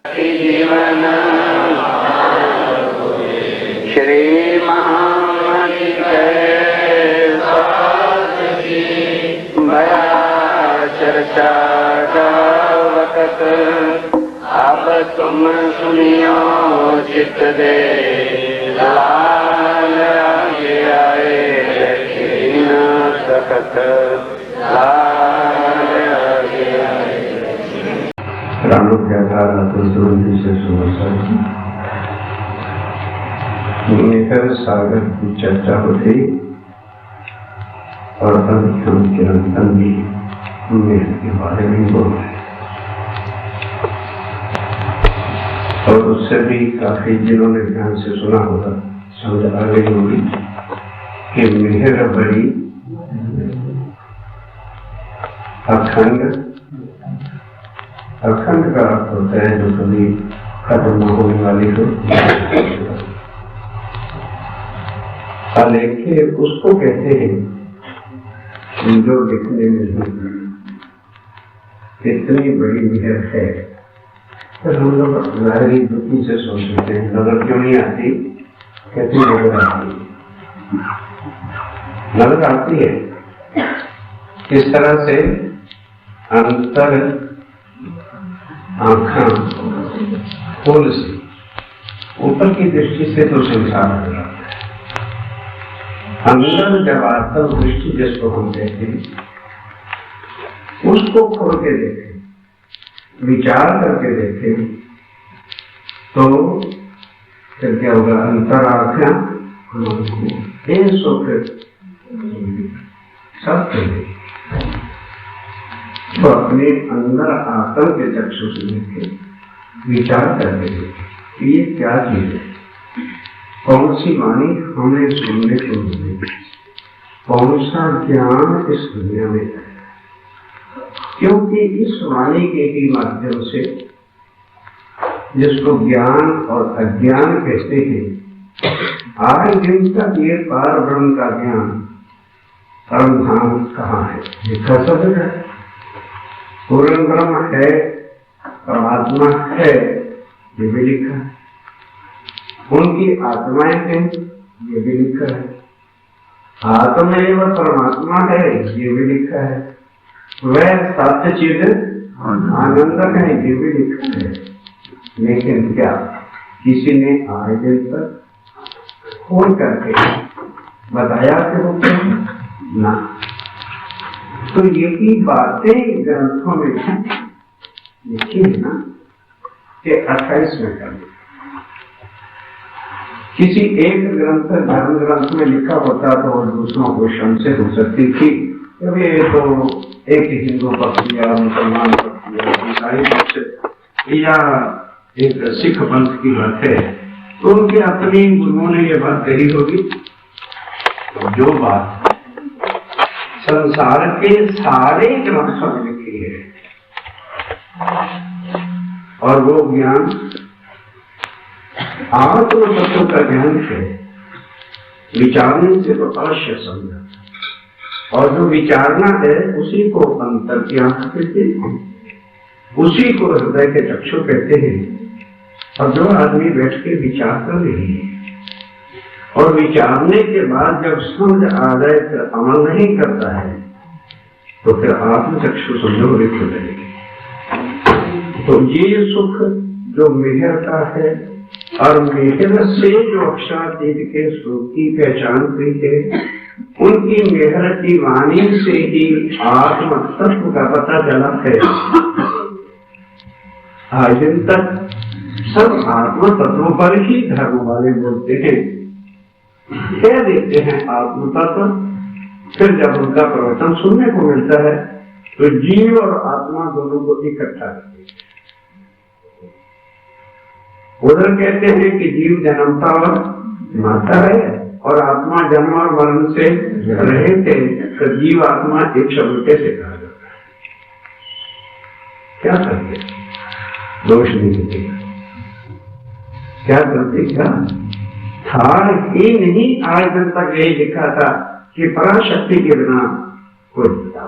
जीवन श्री महामणि भया चर्चा गावत अब तुम सुनियो चित दे लाल आगे आए न सकत लाल आगे आए। निकर सागर की चर्चा होती और हम चिरंतन भी मेहर के बारे में बोल रहे और उससे भी काफी जिन्होंने ध्यान से सुना होगा समझ आ गई होगी कि मेहर बड़ी अखंड अखंड का अर्थ होता है जो कभी खत्म न होने वाली हो। अलेखे उसको कहते हैं जो दिखने में इतनी बड़ी मेहर है तो हम लोग जाहिर दुखी से सोचते हैं नजर क्यों नहीं आती, कैसी नजर आती है? नजर आती है किस तरह से अंतर आँखा खोल से ऊपर की दृष्टि से तो संसार नजर आता है, अंदर जब आत्म दृष्टि जिसको हम कहते हैं उसको खोल के देखें, विचार करके देखें तो फिर क्या होगा? अंतराख्या सुख सब तो अपने अंदर आत्म के चक्षु से देखे विचार करके देखे ये क्या चीज है, कौन सी वाणी हमें सुनने को मिली, कौन सा ज्ञान इस दुनिया में है। क्योंकि इस वाणी के ही माध्यम से जिसको ज्ञान और अज्ञान कहते हैं, आज दिन तक ये पार ब्रह्म का ज्ञान परम धाम कहाँ है लिखा सब है, पूर्ण ब्रह्म है, परमात्मा है, ये भी लिखा है, उनकी आत्माएं हैं, ये भी लिखा है, आत्मा एवं परमात्मा है, ये भी लिखा है, वह सत्य चीज आनंद है, ये भी लिखा है। लेकिन क्या किसी ने आज दिन तक खोल करके बताया कि ना? तो यही बातें ग्रंथों में लिखी है ना कि 28 में कर किसी एक ग्रंथ धर्म ग्रंथ में लिखा होता तो और दूसरों को संशय हो सकती थी, ये तो एक हिंदू पक्ष या मुसलमान पक्ष या ईसाई पक्ष या एक सिख पंथ की बात है, तो उनके अपने गुरुओं ने ये बात कही होगी। तो जो बात संसार के सारे ग्रंथों में लिखी है और वो ज्ञान आत्म तत्व का ज्ञान है, विचारने से तो अवश्य समझा, और जो विचारना है उसी को अंतर की आंख कहते हैं, उसी को हृदय के चक्षु कहते हैं। और जो आदमी बैठ के विचार कर रही है और विचारने के बाद जब समझ आ जाए फिर अमल नहीं करता है तो फिर आत्मचक्षु समझो रिक्त रहेगी। तो ये सुख जो मेहर का है और मेहर से जो अक्षरातीत के सुख की पहचान हुई है, उनकी मेहर की वाणी से ही आत्म तत्व का पता चला है। आज दिन तक सब आत्म तत्वों पर ही धर्म वाले बोलते हैं, कह देते हैं आत्म तत्व, फिर जब उनका प्रवचन सुनने को मिलता है तो जीव और आत्मा दोनों को इकट्ठा करते हैं। उधर कहते हैं कि जीव जन्मता और माता है और आत्मा जन्म और मरण से रहे थे, तो जीव आत्मा एक शब्द कैसे कहा जाता है? क्या करते? दोष नहीं देगा, क्या करते? क्या था ही नहीं। आज दिन तक यही लिखा था कि पराशक्ति के बिना कोई बता,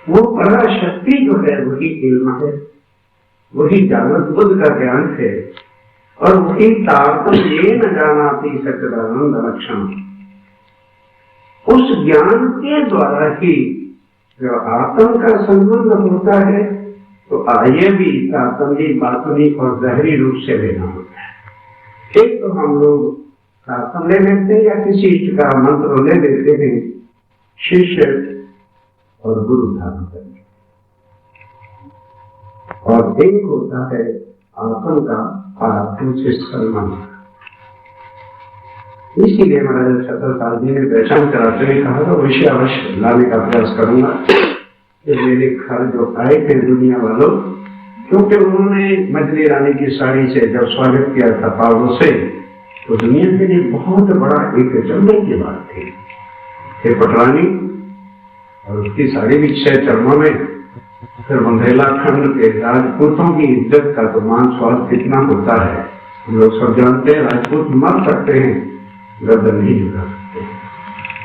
वो पराशक्ति जो है वही इल्म है, वही जागृत बुद्ध का ज्ञान है और वही तारतम्य ये न जानाति सच्चिदानंद लक्षण। उस ज्ञान के द्वारा ही जो आत्म का संबंध होता है तो आइए भी तारतम्य बातनी और ज़ाहिरी रूप से लेना होता है। एक तो हम लोग तारतम ले लेते हैं या किसी इष्ट का मंत्र ले लेते हैं, शिष्य और गुरु धारण करके, और एक होता है आत्म का आत्म से सन्मान। इसीलिए महाराज छत्रसाल जी ने पहचान कराते हुए कहा था विषय अवश्य लाने का प्रयास करूंगा कि मेरे घर जो आए थे दुनिया वालों, क्योंकि उन्होंने मछली रानी की साड़ी से जब स्वागत किया था पावलों से, तो दुनिया के लिए बहुत बड़ा एक चंबे की बात थी। हे पटरानी, और उसकी साड़ी भी 6 चरणों में। फिर बुंदेलाखंड के राजपूतों की इज्जत का तो मान स्वाद कितना होता है, हम लोग सब जानते हैं। राजपूत मर सकते हैं, गर्दन नहीं झुका सकते।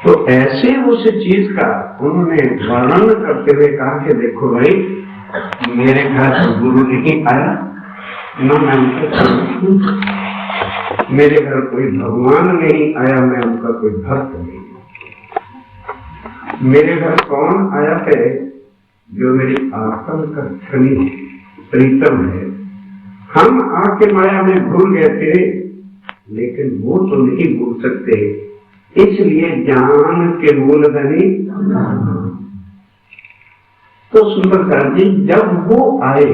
तो ऐसे उस चीज का उन्होंने वर्णन करते हुए कहा कि देखो भाई, मेरे घर गुरु नहीं आया, न मैं उनके, मेरे घर कोई भगवान नहीं आया, मैं उनका कोई भक्त नहीं। मेरे घर कौन आया है? जो मेरी आत्म का धनी प्रीतम है। हम आके माया में भूल गए थे, लेकिन वो तो नहीं भूल सकते, इसलिए ज्ञान के मूलधनी। तो सुंदरदास जी जब वो आए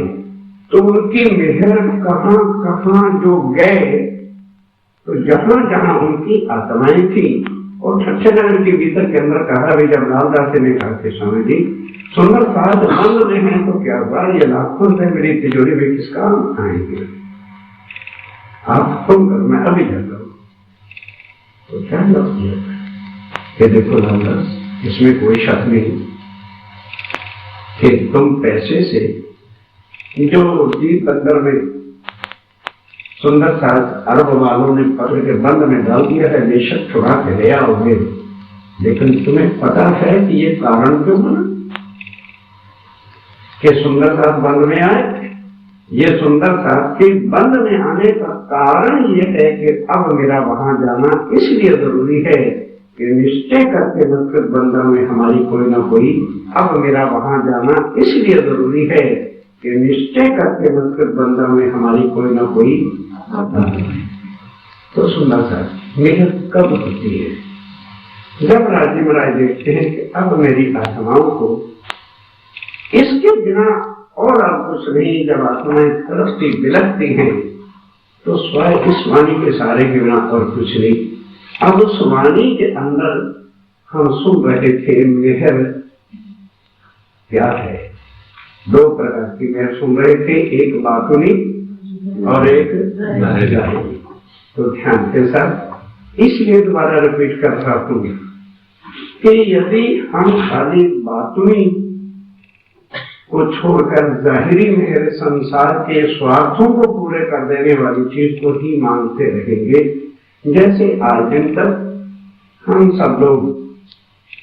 तो उनकी मेहर कहाँ कहाँ जो गए, तो जहां जहां उनकी आत्माएं थी, और छठनगर के भीतर के अंदर कहा भी, जब लालदास ने कहा थे स्वामी जी सुंदर साथ बंद में है तो क्या हुआ, ये लाखों रुपए मेरी तिजोरी में किस काम आएंगे, आप तुम कर, मैं अभी जाता हूँ। तो क्या जवाब दिया कि देखो लालदास, इसमें कोई शक नहीं कि तुम पैसे से जो जीत अंदर में सुंदर साथ अरब वालों ने पकड़ के बंद में डाल दिया है, बेशक छुड़ा के ले आओगे, लेकिन तुम्हें पता है कि ये कारण क्यों बना कि सुंदर साथ बंद में आए? ये सुंदर साथ के बंद में आने का कारण ये है कि अब मेरा वहां जाना इसलिए जरूरी है कि निश्चय करके संस्कृत बंधन में हमारी कोई ना कोई, अब मेरा वहां जाना इसलिए जरूरी है कि निश्चय करके संस्कृत बंधन में हमारी कोई ना कोई। तो सुंदर साथ मेहर कब होती है? जब राज्य महाराज देखते हैं कि अब मेरी आत्माओं को इसके बिना और अब कुछ नहीं, जब आत्माएं तरसती बिलखती हैं तो स्वयं इस वाणी के सारे के बिना और कुछ नहीं। अब उस वाणी के अंदर हम सुन रहे थे मेहर क्या है, 2 प्रकार की मेहर सुन रहे थे, एक बातुनी और एक जाहिरी। तो ध्यान के साथ इसलिए दोबारा रिपीट कर रहा हूं कि यदि हम खाली बातुनी को छोड़कर जाहिरी में संसार के स्वार्थों को पूरे कर देने वाली चीज को ही मांगते रहेंगे, जैसे आज दिन तक हम सब लोग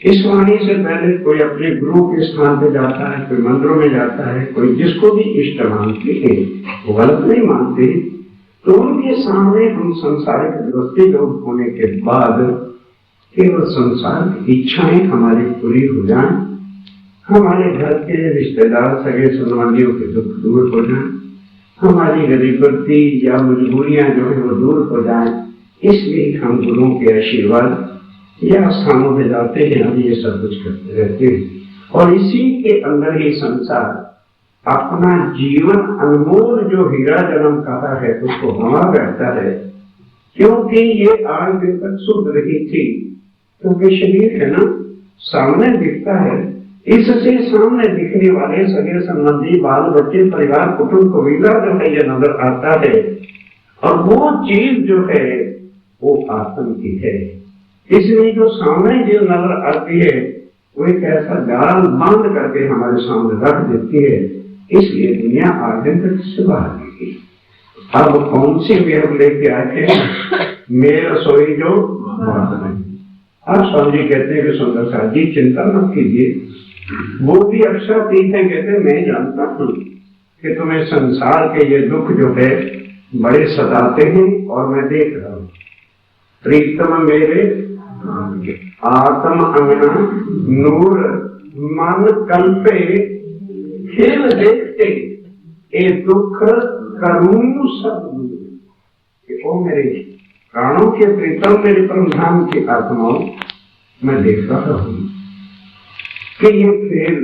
इस वाणी से पहले कोई अपने गुरु के स्थान पे जाता है, कोई मंदिरों में जाता है, कोई जिसको भी इष्ट मानते हैं, वो गलत नहीं मानते, तो उनके सामने हम संसारिक दृष्टि लोग होने के बाद केवल संसार की इच्छाएं हमारी पूरी हो जाएं, हमारे घर के रिश्तेदार सगे संबंधियों के दुख दूर हो जाएं, हमारी गरीबी या मजबूरियां जो है वो दूर हो जाएं, इसलिए हम गुरुओं के आशीर्वाद या स्थानों में जाते हैं, हम ये सब कुछ करते रहते हैं। और इसी के अंदर ही संसार अपना जीवन अनमोल जो हीरा जन्म कहा है उसको गंवा बैठता है, क्योंकि ये आज दिन तक शुद्ध रही थी, क्योंकि शरीर है ना, सामने दिखता है, इससे सामने दिखने वाले सगे संबंधी बाल बच्चे परिवार कुटुंब कबीला जो है ये नजर आता है, और वो चीज जो है वो आत्म की है। इसलिए जो सामने जो नजर आती है वो एक ऐसा जाल बंद करके हमारे सामने रख देती है, इसलिए दुनिया आगे तक से बाहर निकली। अब कौन सी मेहर लेके आए थे? मेरा सोई जो बात नहीं। अब स्वामी जी कहते हैं कि सुंदर साथ जी चिंता मत कीजिए, वो भी अक्षर तीर्थ है, कहते मैं जानता हूँ कि तुम्हें संसार के ये दुख जो है बड़े सताते हैं और मैं देख रहा हूं। प्रीतम मेरे आत्म अंगना नूर मन कल्पे खेल देखते ये दुख करूं सब दूर। ओ मेरे प्राणों के प्रीतम मेरे परम धाम की आत्माओं, मैं देख रहा हूं कि ये खेल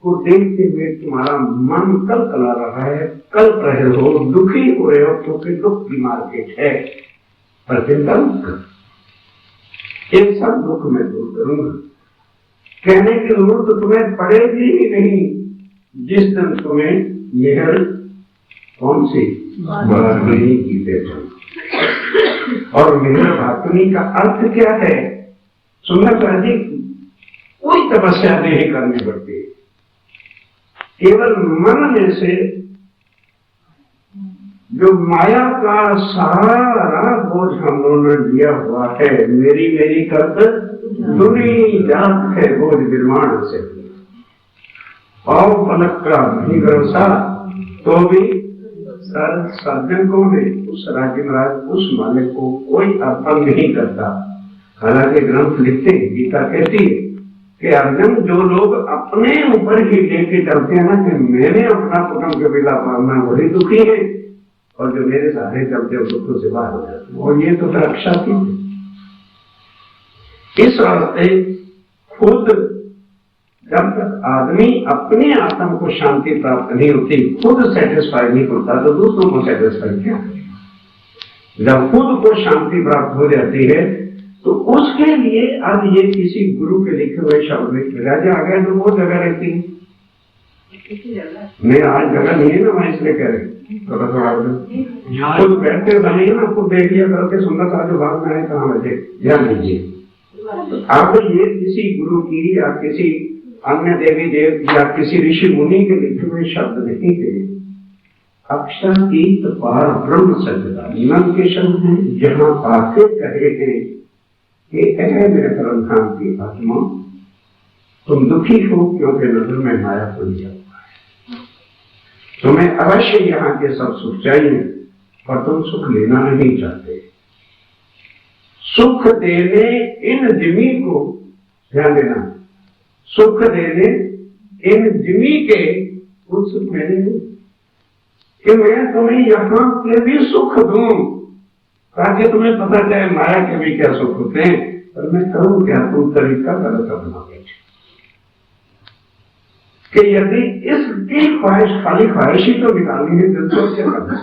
को देखते हुए तुम्हारा मन कलकला रहा है, कल्प रहे हो, दुखी हो रहे हो, क्योंकि दुख की मार्केट है। पर चिंता मत कर, ये सब दुख मैं दूर करूंगा। कहने की जरूरत तुम्हें पड़ेगी ही नहीं जिस दिन तुम्हें मेहर कौन सी भागनी की देता। और मेहर भागनी का अर्थ क्या है? सुंदर जी, कोई तपस्या नहीं करनी पड़ती, केवल मन में से जो माया का सारा बोझ हम लोगों ने दिया हुआ है, मेरी मेरी करत दुनी जात है बोझ निर्माण से, पाव पलक का नहीं भरोसा तो भी सर सज्जन को भी उस राज्य महाराज उस मालिक को कोई अर्पण नहीं करता। हालांकि ग्रंथ लिखते हैं, गीता कहती है कि अर्जुन जो लोग अपने ऊपर ही लेके चलते हैं ना कि मैंने अपना कुटुंब कबीला पालना, वही दुखी है, और जो मेरे सारे चलते हैं दुखों से बाहर हो जाते हैं, और ये तो रक्षा थी। इस वास्ते खुद जब तक आदमी अपने आत्मा को शांति प्राप्त नहीं होती, खुद सेटिस्फाई नहीं होता, तो दूसरों को सेटिस्फाई क्या करेगा? जब खुद को शांति प्राप्त हो जाती है तो उसके लिए अब ये किसी गुरु के लिखे हुए शब्द में राजा आ गया तो वो जगह रहती है। नहीं, आज जगह नहीं है ना, मैं इसलिए कह रही थोड़ा थोड़ा खुद बैठते बने ना, खुद देख लिया करके सुंदर सा जो भाग में है कहाँ बचे ध्यान दीजिए। आप ये किसी गुरु की या किसी अन्य देवी देव या किसी ऋषि मुनि के लिखे हुए शब्द नहीं थे, अक्षरातीत पार ब्रह्म सत्यता नीलम के शब्द हैं, जहाँ आके कहे हैं कि मेरे परम धाम की आत्मा, तुम दुखी हो क्योंकि नजर में माया को लिया हुआ है। तुम्हें अवश्य यहाँ के सब सुख चाहिए और तुम सुख लेना नहीं चाहते। सुख देने इन जिमी को ध्यान देना, सुख देने इन जिमी के कुछ सुख मेरे कि मैं तुम्हें यहाँ के भी सुख दूं ताकि तुम्हें पता चले माया के भी क्या सुख होते हैं। पर मैं करूं क्या? तुम तरीका गलत अपनाओगे कि यदि इसकी ख्वाहिश खाली ख्वाहिश ही तो निकालनी है, दिल से क्या करना?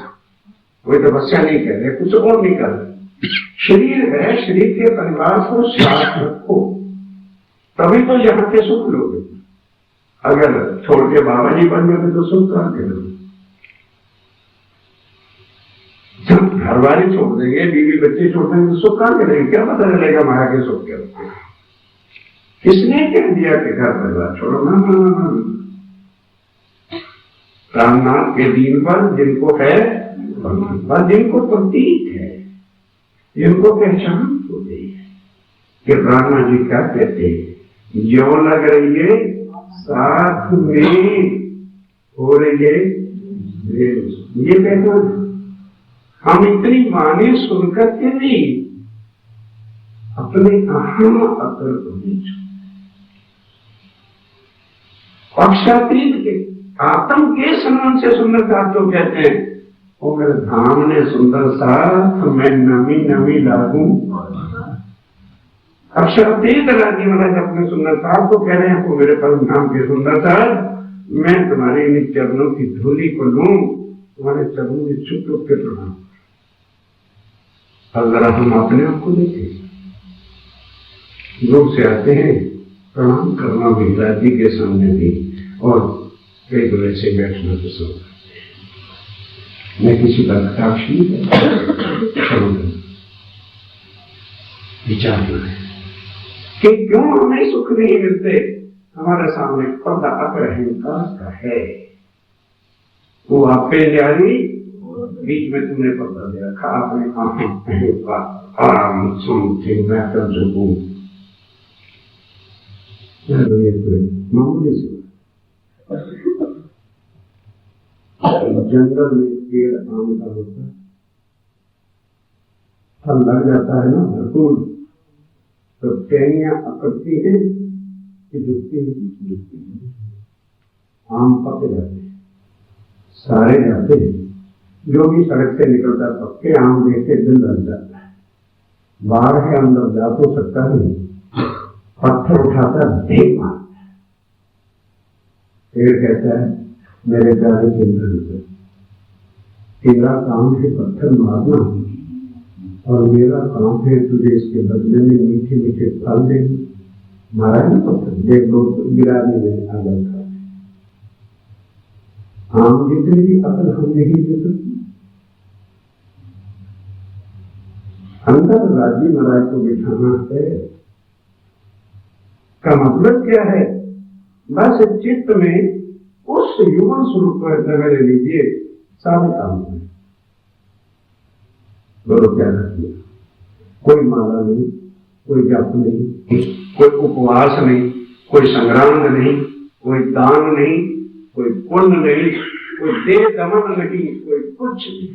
कोई तपस्या नहीं कर रहे, कुछ और नहीं कर रहे। शरीर है, शरीर के परिवार को साथ रखो, तभी तो यहाँ के सुख लोगे। अगर छोड़ के बाबा जी बन गए तो सुख कहाँ के लोगे? जब घर वाले छोड़ देंगे, बीवी बच्चे छोड़ देंगे तो सुख कहाँ मिलेगा? क्या पता चलेगा माया के सुख क्या होते हैं? किसने कह दिया कि घर परिवार छोड़ो? ना, रामनाथ के दीन पर जिनको है, जिनको प्रतीक है, जिनको पहचान हो गई है कि ब्रह्मा जी क्या कहते हैं, जो लग रही है साथ में हो रही है, ये पहचान। हम इतनी वाणी सुनकर के भी अपने अहम अतर को नहीं पक्षातीत के आत्म के समान से सुंदर साथ तो कहते हैं, वो मेरे धाम ने सुंदर साथ मैं नमी नमी लागू। अक्षरातीत राज्य महाराज अपने सुंदर साथ को कह रहे हैं, वो मेरे परम धाम के सुंदर साथ मैं तुम्हारे इन चरणों की धूली को लूं, तुम्हारे चरणों में छुप छुप के प्रणाम। अगर हम अपने आप को देखें, लोग से आते हैं प्रणाम करना महिला जी के सामने भी, और कई बड़े से बैठना पसंद करते हैं। मैं किसी का कटाक्ष नहीं करता, विचारना है कि क्यों हमें सुख नहीं मिलते। हमारे सामने पर्दा अहंकार का है, वो आप पे जारी बीच में तुमने पर्दा दे रखा, आपने आराम सुनते मैं कर सकूं मामूली से जंगल में पेड़ आम का होता है, फल लग जाता है ना भरपूर, तो टहनियां अकड़ती है कि झुकती है, आम पक जाते हैं, सारे जाते हैं, जो भी सड़क से निकलता पक्के आम देख के दिल लग जाता है, बाहर है अंदर जा तो सकता नहीं, पत्थर उठाता देख मारता है, पेड़ कहता है मेरे प्यारे चंद्र, तेरा काम है पत्थर मारना और मेरा काम है तुझे इसके बदले में मीठे मीठे फल देना। मारा है पत्थर, देख दो गिराने में आ जाता है। आम जितनी भी अकल हम नहीं दे सकते। अंदर राजी महाराज को बिठाना है का मतलब क्या है? बस चित्त में उस युगल स्वरूप को जगह ले लीजिए, सारे काम है। बोलो क्या रखिए, कोई माला नहीं, कोई जप नहीं, कोई उपवास नहीं, कोई संग्राम नहीं, कोई दान नहीं, कोई पुण्य नहीं, कोई देह दमन नहीं, कोई कुछ नहीं।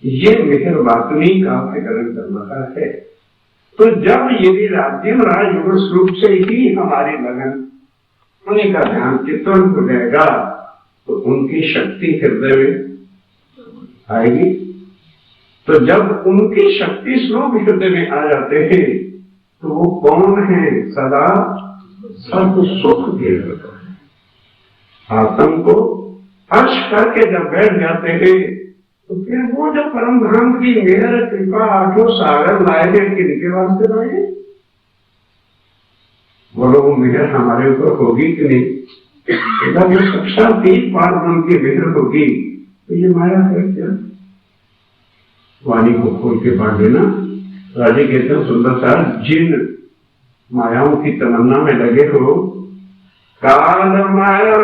ये मेहर वाकनी का ग्रहण कर रहा है। तो जब यदि राज्य महाराज युगल स्वरूप से ही हमारी लगन, उन्हीं का ध्यान चित्तवन हो जाएगा, तो उनकी शक्ति हृदय में आएगी। तो जब उनकी शक्ति स्वरूप हृदय में आ जाते हैं, तो वो कौन है? सदा सब सुख दे देता है। आत्म को अर्श करके जब बैठ जाते हैं, तो फिर वो जो परम धाम की मेहर कृपा आठों सागर लाए हैं, किनके वास्ते लाए? बोलो वो मेहर हमारे ऊपर होगी कि नहीं? जब ये साक्षात पार ब्रह्म की मेहर होगी, तो ये माया है क्या? वाणी को खोल के बांट देना। राजे कहते हैं सुंदर सा, जिन मायाओं की तमन्ना में लगे हो, काल माया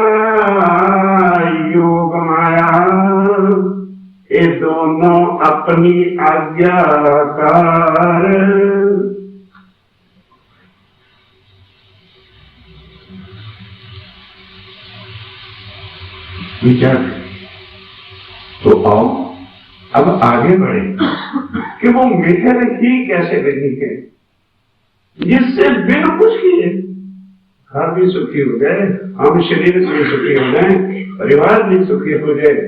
योग माया, ये दोनों अपनी आज्ञाकार। विचार तो आओ अब आगे बढ़े कि वो मेहर ही कैसे बनी है, जिससे बिन कुछ किए घर भी सुखी हो जाए, हम शरीर से सुखी हो जाए, परिवार भी सुखी हो जाए,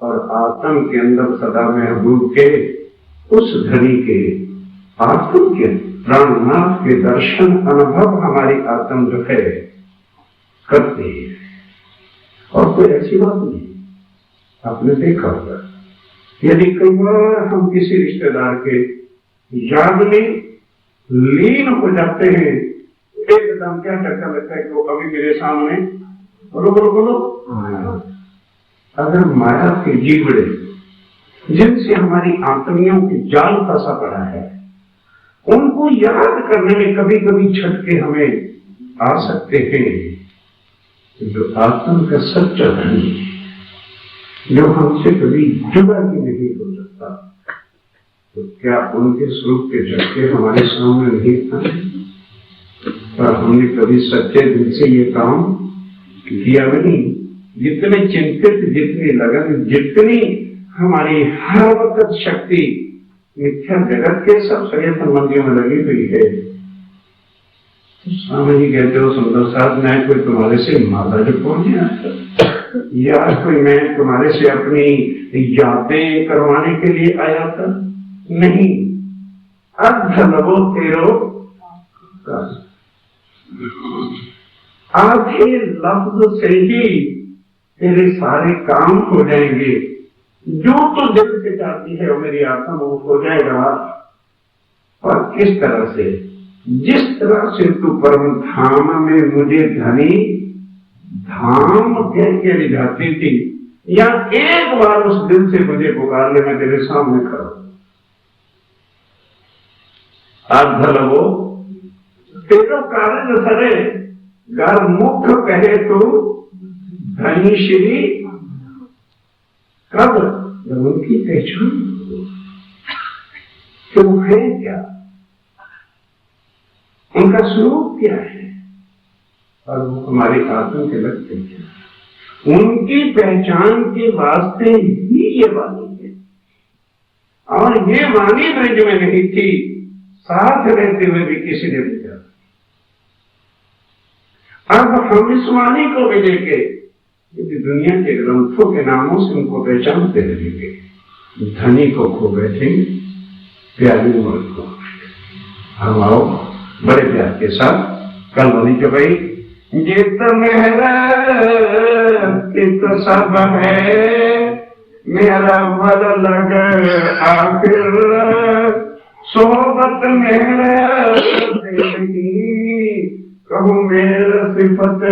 और आत्म के अंदर सदा महबूब के उस धनी के आत्म के प्राणनाथ के दर्शन अनुभव हमारी आत्म जो है करती है। और कोई अच्छी बात नहीं, आपने देखा होगा यदि कई बार हम किसी रिश्तेदार के याद में लीन हो जाते हैं, एकदम क्या चक्कर लगता है कि वो अभी मेरे सामने, बोलो बोलो बोलो, अगर माया के जीवड़े जिनसे हमारी आत्मियों की जाल फंसा पड़ा है, उनको याद करने में कभी कभी झटके हमें आ सकते हैं। जो आत्म का सच्चा धन, जो हमसे कभी जुदा ही नहीं हो सकता, तो क्या उनके स्वरूप के झटके हमारे सामने नहीं आए? पर हमने कभी सच्चे दिल से ये काम किया नहीं। जितने चिंतित, जितनी लगन, जितनी हमारी हर वक्त शक्ति मिथ्या जगत के सब सगे संबंधियों में लगी हुई है, तो स्वामी जी कहते हो सुंदर साहब, मैं कोई तुम्हारे से माला जपवाने आता, या कोई मैं तुम्हारे से अपनी यादें करवाने के लिए आया था? नहीं, अर्ध लवो तेरो आधे लफ्ज से ही तेरे सारे काम हो जाएंगे। जो तो दिल से चाहती है वो मेरी आत्मा वो हो जाएगा। और किस तरह से? जिस तरह से तू परम धाम में मुझे धनी धाम कह के रिझाती थी, या एक बार उस दिल से मुझे पुकार ले, मैं तेरे सामने खड़ा। अर्ध लवो तेरो कारण सरे, घर मुख कहे तो धनी श्री, कब? जब उनकी पहचान तो है क्या, उनका स्वरूप क्या है, और वो हमारी आत्म के लगते हैं। उनकी पहचान के वास्ते ही ये वाणी है, और ये वाणी ब्रज में नहीं थी, साथ रहते हुए भी किसी ने नहीं जाना। अब हम इस वाणी को भी लेके दुनिया के ग्रंथों के नामों से उनको पहचानते रहेंगे। धनी को खो बैठे, प्यारी उम्र को। हम आओ बड़े प्यार के साथ कल वाली के भाई, जित मेरा चित सब है, मेरा भल लग आखिर, सोबत मेरा कहूँ मेरा सिफत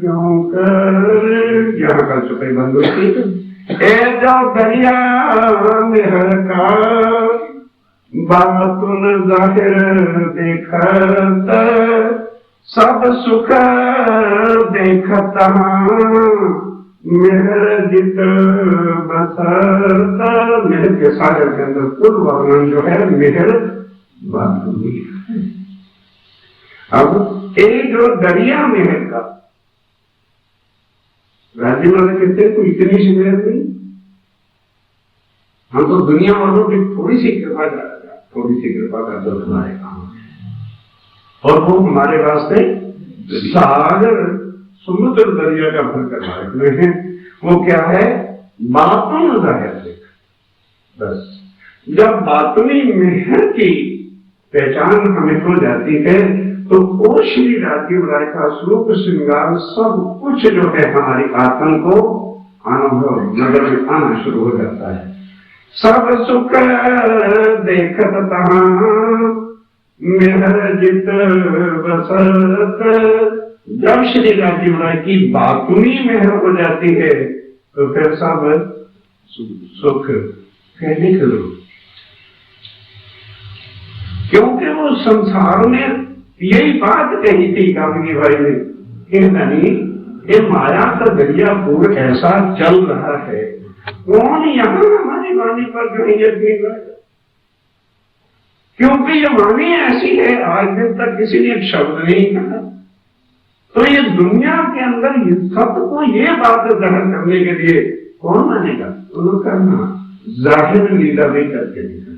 क्यों कर। यहाँ का चुपई बंदू ए जो दरिया मेहर का, बातुन जाहिर देखत, सब सुख देखता, मेहर जित बसरता। मेहर के सागर के अंदर कुल वर्णन जो है मेहर बातुनी है। अब एक जो दरिया मेहर का, राज्य में कहते हैं कोई इतनी सी मेहर नहीं। हम तो दुनिया वालों की थोड़ी सी कृपा का तो हमारे काम है, और वो हमारे वास्ते सागर समुद्र दरिया का भर कर हुए हैं। वो क्या है? बातों जाहिर देख। बस जब बातुनी मेहर की पहचान हमें हो जाती है तो वो श्री राजीव राय का श्लोक श्रृंगार सब कुछ जो है हमारी आत्मा को अनुभव नजर में आना शुरू हो जाता है। सब सुख देखत तहां, मेहर जित बसत। जब श्री राजीव राय की बातुनी मेहर हो जाती है तो फिर सब सुख कहने के लोग, क्योंकि वो संसार में यही बात कही थी कामिनी भाई ने कि नहीं, ये माया का दरिया पूर ऐसा चल रहा है, कौन यहाँ हमारी वाणी पर कहीं यकीन करेगा? क्योंकि ये वाणी ऐसी है, आज दिन तक किसी ने एक शब्द नहीं कहा। तो ये दुनिया के अंदर सबको ये बात ग्रहण करने के लिए कौन मानेगा? उन्होंने करना जाहिर लीला भी करके दिखा,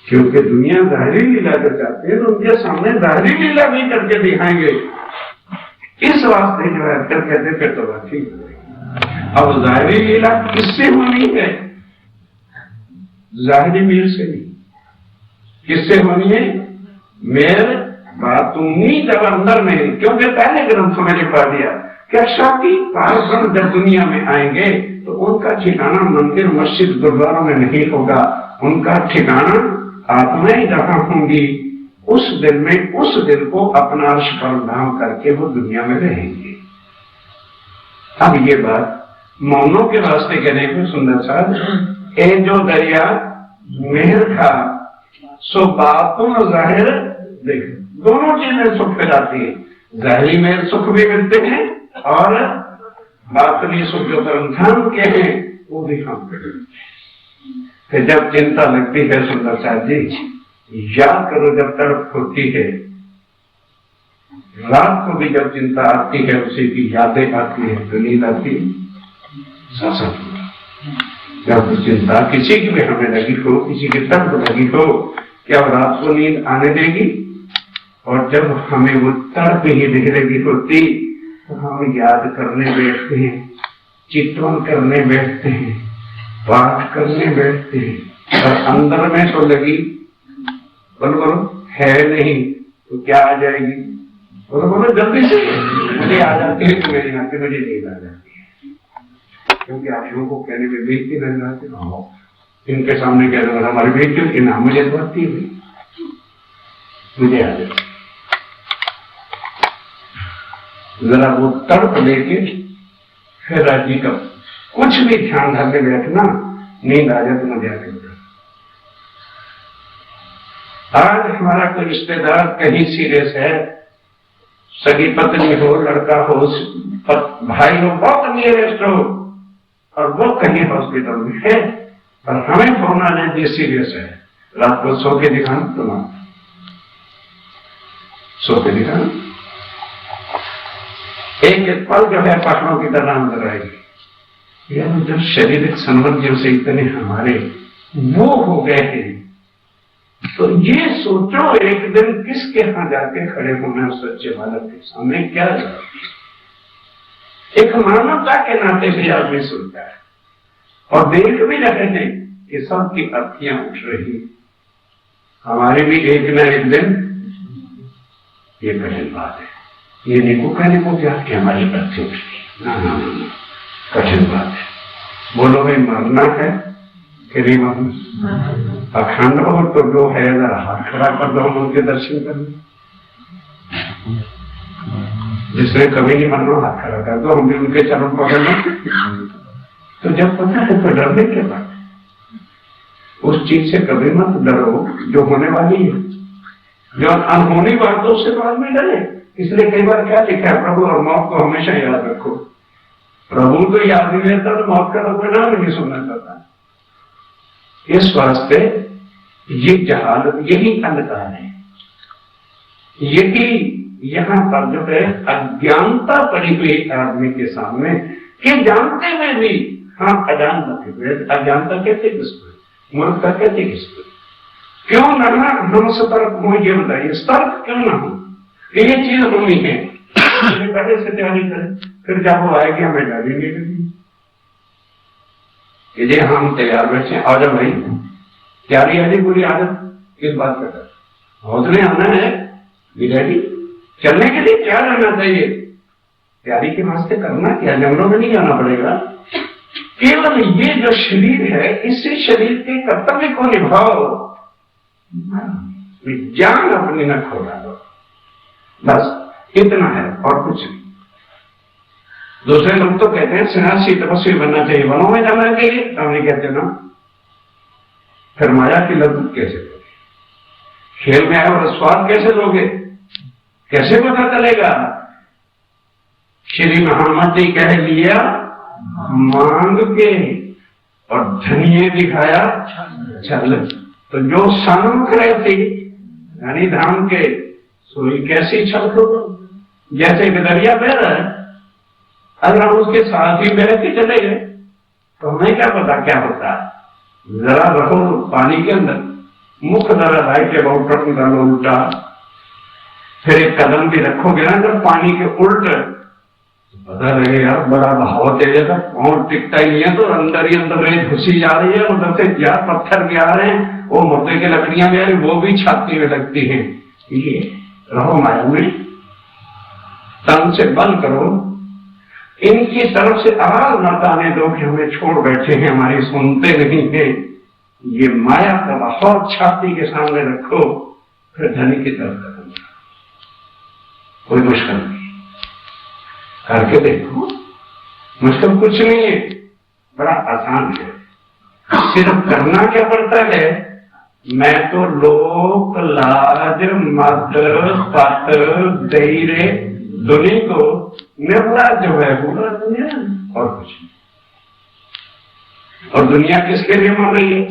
क्योंकि दुनिया जाहिरी लीला कर चाहते हैं तो उनके सामने जाहिरी लीला भी करके दिखाएंगे। इस वास्ते जो है फिर कहते फिर तो बात ठीक है। अब जाहिरी लीला किससे होनी है? जाहिरी मीर से नहीं, किससे होनी है? मेरे बातूनी जब अंदर में, क्योंकि पहले ग्रंथ मैंने पढ़ दिया कि शादी पार्षण जब दुनिया में आएंगे तो उनका ठिकाना मंदिर मस्जिद गुरुद्वारों में नहीं होगा, उनका ठिकाना आत्माएं जहां होंगी उस दिन में, उस दिन को अपना अर्श परम करके वो दुनिया में रहेंगे। अब ये बात मौनों के वास्ते कहने को सुंदर साहब, ए जो दरिया मेहर का, सो बातों जाहिर देख, दोनों चीजें सुख पे जाती है। जाहिरी मेहर सुख भी मिलते हैं और बातनी सुख जो परम धाम के हैं वो भी हम फिर जब चिंता लगती है सुंदर साहब जी, याद करो जब तड़प होती है, रात को भी जब चिंता आती है, उसी की यादें आती है तो नींद आती है। जब चिंता किसी की भी हमें लगी हो, किसी की तड़प लगी हो, क्या रात को नींद आने देगी? और जब हमें वो तड़प ही दिख रही होती तो हम याद करने बैठते हैं, चिंतन करने बैठते हैं, पाठ करने बैठते हैं, और अंदर में तो लगी बोलो है नहीं तो क्या आ जाएगी? बोलो जल्दी से मुझे आ जाती है, तो मेरी यहाँ पे मुझे नींद आ जाती है, क्योंकि आप लोगों को कहने में बेइज्जती लग जाती है। इनके सामने कह रहे हमारी बेइज्जती की ना मुझे बढ़ती हुई मुझे आ जाती। जरा वो तड़प लेके फिर राजी का कुछ भी ध्यान धर के बैठना, नींद आ जाए तो मुझे आ जाएगा। आज हमारा कोई रिश्तेदार कहीं सीरियस है, सगी पत्नी हो, लड़का हो, भाई हो, बहुत नियरेस्ट हो, और वो कहीं हॉस्पिटल में है और हमें फोन आने जी सीरियस है, रात को सो के दिखाना तुम्हारा सो के दिखा एक एक पल जो है पहाड़ों की तरह अंदर आएगी। यार जब शारीरिक संबंधियों से इतने हमारे वो हो गए हैं, तो ये सोचो एक दिन किसके यहां जाके खड़े होना सच्चे बालक के सामने क्या एक मानवता के नाते भी आदमी सोचता है और देख भी रहे हैं कि सबकी अखियां उठ रही, हमारे भी एक न एक दिन ये कठिन बात है। ये निको कहने को क्या कि हमारी अर्थी उठती ना, कठिन बात है। बोलो भाई मरना है कि नहीं मरना? अखंड हो तो जो है जरा हाथ खड़ा कर दो, हम उनके दर्शन कर लो। जिसने कभी नहीं मरना हाथ खड़ा कर दो, हम भी उनके चरण पकड़ लो। तो जब पता है तो डरने के बाद उस चीज से कभी मत डरो जो होने वाली है। जो अनहोनी बातों से बाद में डरे। इसलिए कई बार क्या लिखा है, प्रभु और मौत को हमेशा याद रखो। प्रभु तो याद नहीं रहता तो मौत का तो कोई नाम नहीं सुनना चाहता। इस वास्ते ये जहालत, यही अंधकार है, यही यहाँ पर जो है अज्ञानता पड़ी हुई आदमी के सामने कि जानते हुए भी हाँ अजानता। अज्ञानता कहते किसको, मूर्खता कहते किसको? क्यों ना हम सतर्क हो, ये बताइए सतर्क क्यों ना हो? ये चीज होनी है, पहले से तैयारी करें, फिर जब वो आएगी हमें डरेंगे कि ये हम तैयार बैठे। आ जाओ भाई, तैयारी है पूरी आदत किस बात का कर हौसले आना है, रेडी चलने के लिए क्या रहना चाहिए? तैयारी के वास्ते करना क्या, जंगलों में नहीं जाना पड़ेगा। केवल ये जो शरीर है, इसी शरीर के कर्तव्य को निभाओ, विज्ञान अपनी न खो डालो, बस इतना है और कुछ नहीं। दूसरे लोग तो कहते हैं सन्यासी तपस्वी बनना चाहिए, वनों में जाना चाहिए, तो हमने कहते ना फिर माया की लत कैसे लोगे? खेल में आए और स्वाद कैसे लोगे? कैसे पता चलेगा? श्री महामती कह लिया मांग के और धनिये दिखाया छल। तो जो सन्मुख रहती यानी धाम के सोई कैसी छल को, जैसे दरिया बह रहा है, अगर हम उसके साथ ही बह के चले गए तो हमें क्या पता क्या होता है। जरा रहो पानी के अंदर, मुख जरा राइट अबाउट डालो उल्टा, फिर एक कदम भी रखोगे ना जब पानी के उल्ट, पता लगे यार बड़ा बहाव तेज है, पाँव टिकता ही नहीं है, तो अंदर ही अंदर रेत घुसी जा रही है, उधर से यार पत्थर भी आ रहे हैं, वो मुर्दे की लकड़ियां भी आ रही, वो भी छाती में लगती हैं। ये रहो माया में, तन से बल करो, इनकी तरफ से आवाज मत आने दो कि हमें छोड़ बैठे हैं, हमारी सुनते नहीं है। ये माया का बहाव छाती के सामने रखो, फिर धनी की तरफ करूंगा, कोई मुश्किल नहीं, करके देखो, मुश्किल कुछ नहीं है, बड़ा आसान है। सिर्फ करना क्या पड़ता है, मैं तो लोक लाज मत पत धैर्य दुनी को निर्लज जो है पूरा दुनिया और कुछ नहीं। और दुनिया किसके लिए मर रही है?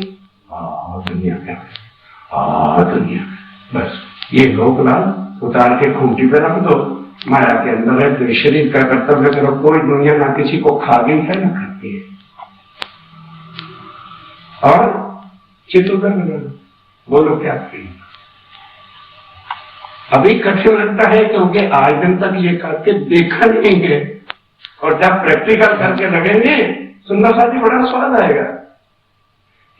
दुनिया क्या है? दुनिया बस ये लोक लाज उतार के खूंटी पे रख दो, माया के अंदर है, तो शरीर का कर्तव्य करो। कोई दुनिया ना किसी को खा गई है ना खाती है। और चित्त बोलो क्या करें? अभी कठिन लगता है क्योंकि आज दिन तक ये करके देखा नहीं है, और जब प्रैक्टिकल करके लगेंगे सुंदर साथी बड़ा स्वाद आएगा।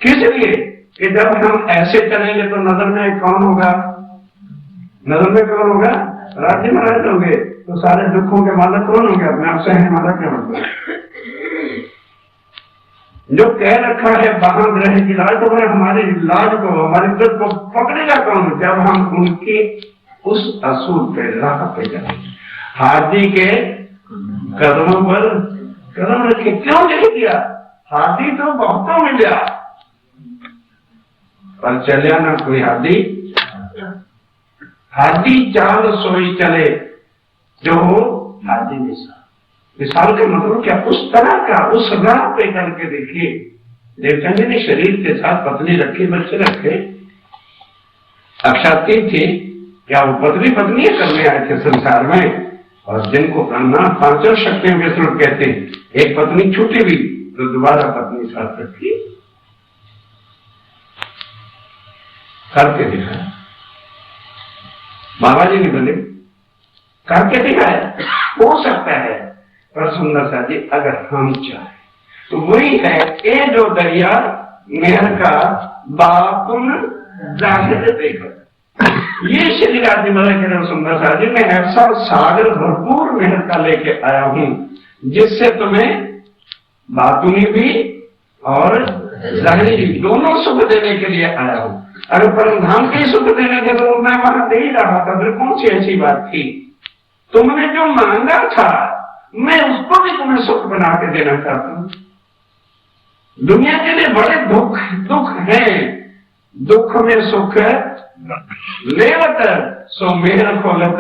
किस लिए कि जब हम ऐसे चलेंगे तो नजर में कौन होगा? नजर में कौन होगा? राज्य महाराज होंगे, तो सारे दुखों के मालक कौन होंगे? अपने आप से है मालक क्या मतलब? जो कह रखा है बांध रहे की लाज, तो वह हमारी लाज को, हमारी इज्जत को पकड़ेगा कौन? जब हम उनके उस असूल पे राह पे जाए, हाथी के कदमों पर कदम रखे। क्यों नहीं किया? हाथी तो बहुतों मिला, पर चलिया ना कोई हाथी। हाथी चाल सोई चले जो हाथी मिसाल। मिसाल का मतलब क्या? उस तरह का, उस राह पे करके देखिए। देवता जी ने शरीर के साथ पत्नी रखी, बच्चे रखे, अक्षाती थी, क्या वो पत्नी पत्नी करने आए थे संसार में? और जिनको ब्रह्मा पांचों शक्तियां विष्णु कहते हैं, एक पत्नी छूटी भी तो दोबारा पत्नी साथ रखी, करके दिखाया। बाबा जी ने बोले करके दिखाया, हो सकता है, पर सुंदर सा जी अगर हम चाहे तो वही है ये जो दरिया मेहर का बापुन जाहिर देखो। ये श्री राधे महाराज कह रहे सुंदर सा जी मैं ऐसा सागर भरपूर मेहर का लेके आया हूं जिससे तुम्हें बातुनी भी और जाहिरी दोनों सुख देने के लिए आया हूं। अगर परम धाम के सुख देने के तो मैं वहां दे ही रहा था, फिर कौन सी ऐसी बात थी? तुमने जो मांगा था मैं उसको भी तुम्हें सुख बना के देना चाहता हूं। दुनिया के लिए बड़े दुख है, दुख में सुख लेवत सो मेहर खोलत।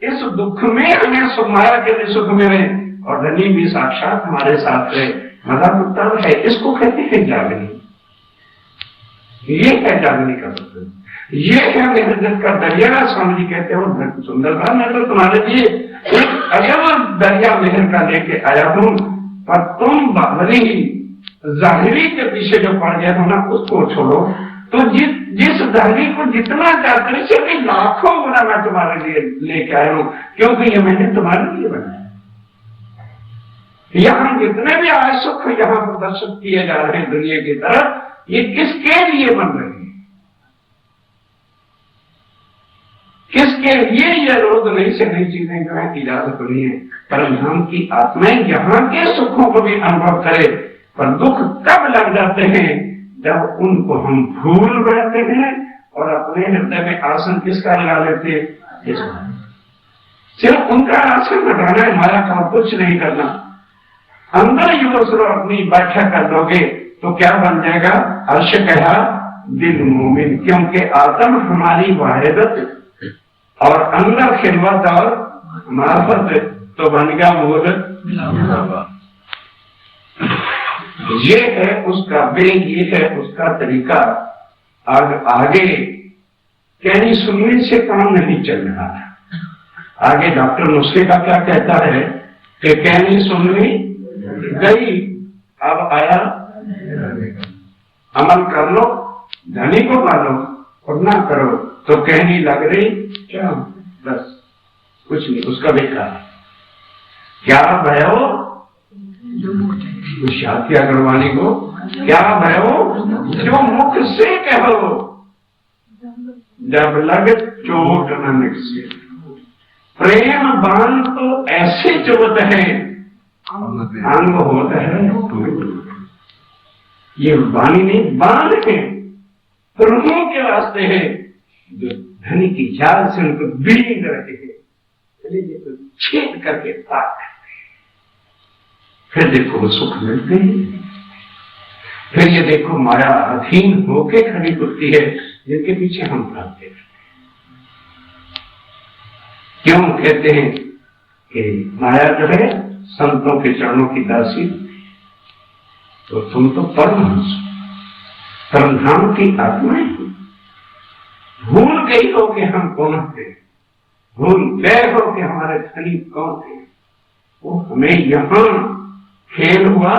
इस दुख में हमें सुमाया के लिए सुख मिले और धनी भी साक्षात हमारे साथ रहे, मतलब उत्तर है। इसको कहते हैं जागनी। ये है जागनी का मतलब, ये है मेहनत का दरिया। स्वामी जी कहते हो सुंदरता मैं तो तुम्हारे लिए एक अजब दरिया मेहर का लेके आया हूं, पर तुम बाहरी जाहिरी के पीछे जो पड़ गया हो ना उसको छोड़ो। तो जिस जाहिरी को जितना चाहते से भी लाखों गुना मैं तुम्हारे लिए लेके आया हूं, क्योंकि ये मैंने तुम्हारे लिए बनाया। यहाँ जितने भी आज सुख यहाँ प्रदर्शित किए जा रहे हैं दुनिया की तरफ, ये किसके लिए बन रहे हैं? किसके लिए ये रोज नई से नई चीजें जो है इजाजत हो रही है? परमधाम की आत्माएं यहाँ के सुखों को भी अनुभव करे, पर दुख कब लग जाते हैं? जब उनको हम भूल बैठते हैं और अपने हृदय में आसन किसका लगा लेते हैं? सिर्फ उनका आसन हटाना है, माया का कुछ नहीं करना। अंदर युवसरो अपनी व्याख्या कर लोगे तो क्या बन जाएगा? अर्श कहा दिल मोमिन, क्योंकि आत्म हमारी वाहिदत और अंदर खिलवत और मार्फत तो बन गया मूल। ये है उसका वेग, ये है उसका तरीका। आगे कहनी सुनने से काम नहीं चल रहा है। आगे डॉक्टर नुस्खे का क्या कहता है कि कहनी सुननी गई, अब आया अमल कर लो, धनी को पालो और ना करो तो कहनी लग रही क्या? बस कुछ नहीं, उसका बेकार। क्या भयो शातिया करवाने को, क्या भयो जो मुख से कहो, जब लग चोट न निकसे। प्रेम बांध तो ऐसे चुभत है, अंग होता है टूट। ये वाणी नहीं, बांध है, प्रभु के वास्ते है, जो धनी की जाल से उनको बीन रहे हैं, तो छेद करके पार करते हैं। फिर देखो वो सुख मिलते हैं। फिर ये देखो माया अधीन होके खड़ी होती है, जिनके पीछे हम भागते हैं। क्यों कहते हैं कि माया जो है संतों के चरणों की दासी, तो तुम तो परमहंस, परमधाम की आत्माएं भूल गई हो कि हम कौन थे, भूल गए हो कि हमारे करीब कौन थे। वो हमें यहां खेल हुआ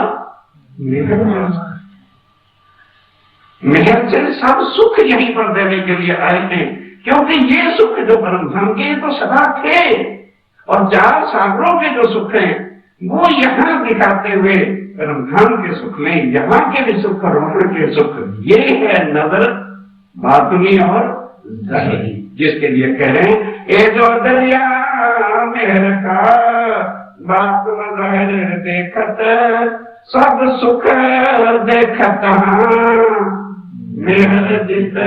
मेहर से सब सुख यहीं पर देने के लिए आए हैं, क्योंकि ये सुख जो परमधाम के तो सदा थे, और चार सागरों के जो सुख हैं वो यहाँ दिखाते हुए परमधाम के सुख में यहाँ के भी सुख और वहां के सुख, ये है नजर बातुनी और जाहिरी, जिसके लिए कह रहे हैं ये जो दरिया मेहर का बात नजर देखत सब सुख देखत मेहर जित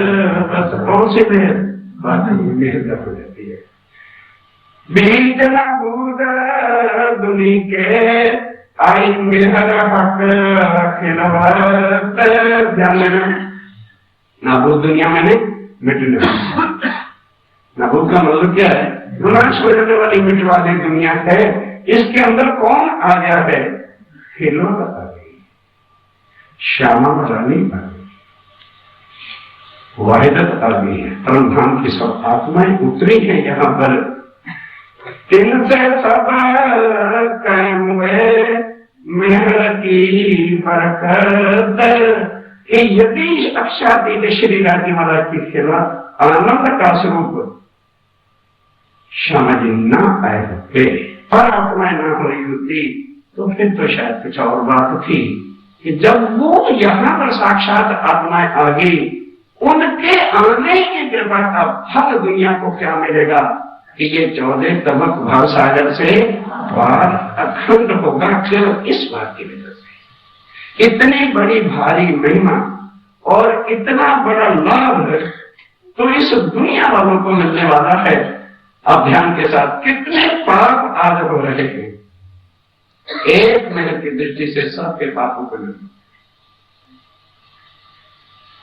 बस कौन सी मेहर? मेहर हो जाती है। बीज न बूद दुनी के आई मेहर हक खिलवत जन। नाबूद दुनिया में नहीं, मिटने। नाबूद का मतलब क्या है? विनाश हो जाने वाली मिट वाली दुनिया है। इसके अंदर कौन आ गया है? खिलवत आ गई, श्यामा रानी आ गई। वाहिदत आ गई है। परमधाम की सब आत्माएं उतरी हैं यहाँ पर। तिन से सब कायम हुए मेहर की बरकत। यदि अक्षातीत श्री राजी महाराज की सेवा आनंद का स्वरूप समझ न आए होते, पर आत्माएं न हुई होती, तो फिर तो शायद कुछ और बात थी कि जब वो यहाँ पर साक्षात आत्माएं आ गई, उनके आने की कृपा का फल दुनिया को क्या मिलेगा कि ये 14 तमक भाव सागर से पार अखंड होगा। केवल इस बात की वजह से इतनी बड़ी भारी महिमा और इतना बड़ा लाभ तो इस दुनिया वालों को मिलने वाला है। अब ध्यान के साथ, कितने पाप आज हो रहे हैं, एक मिनट की दृष्टि से सबके पापों को मिल,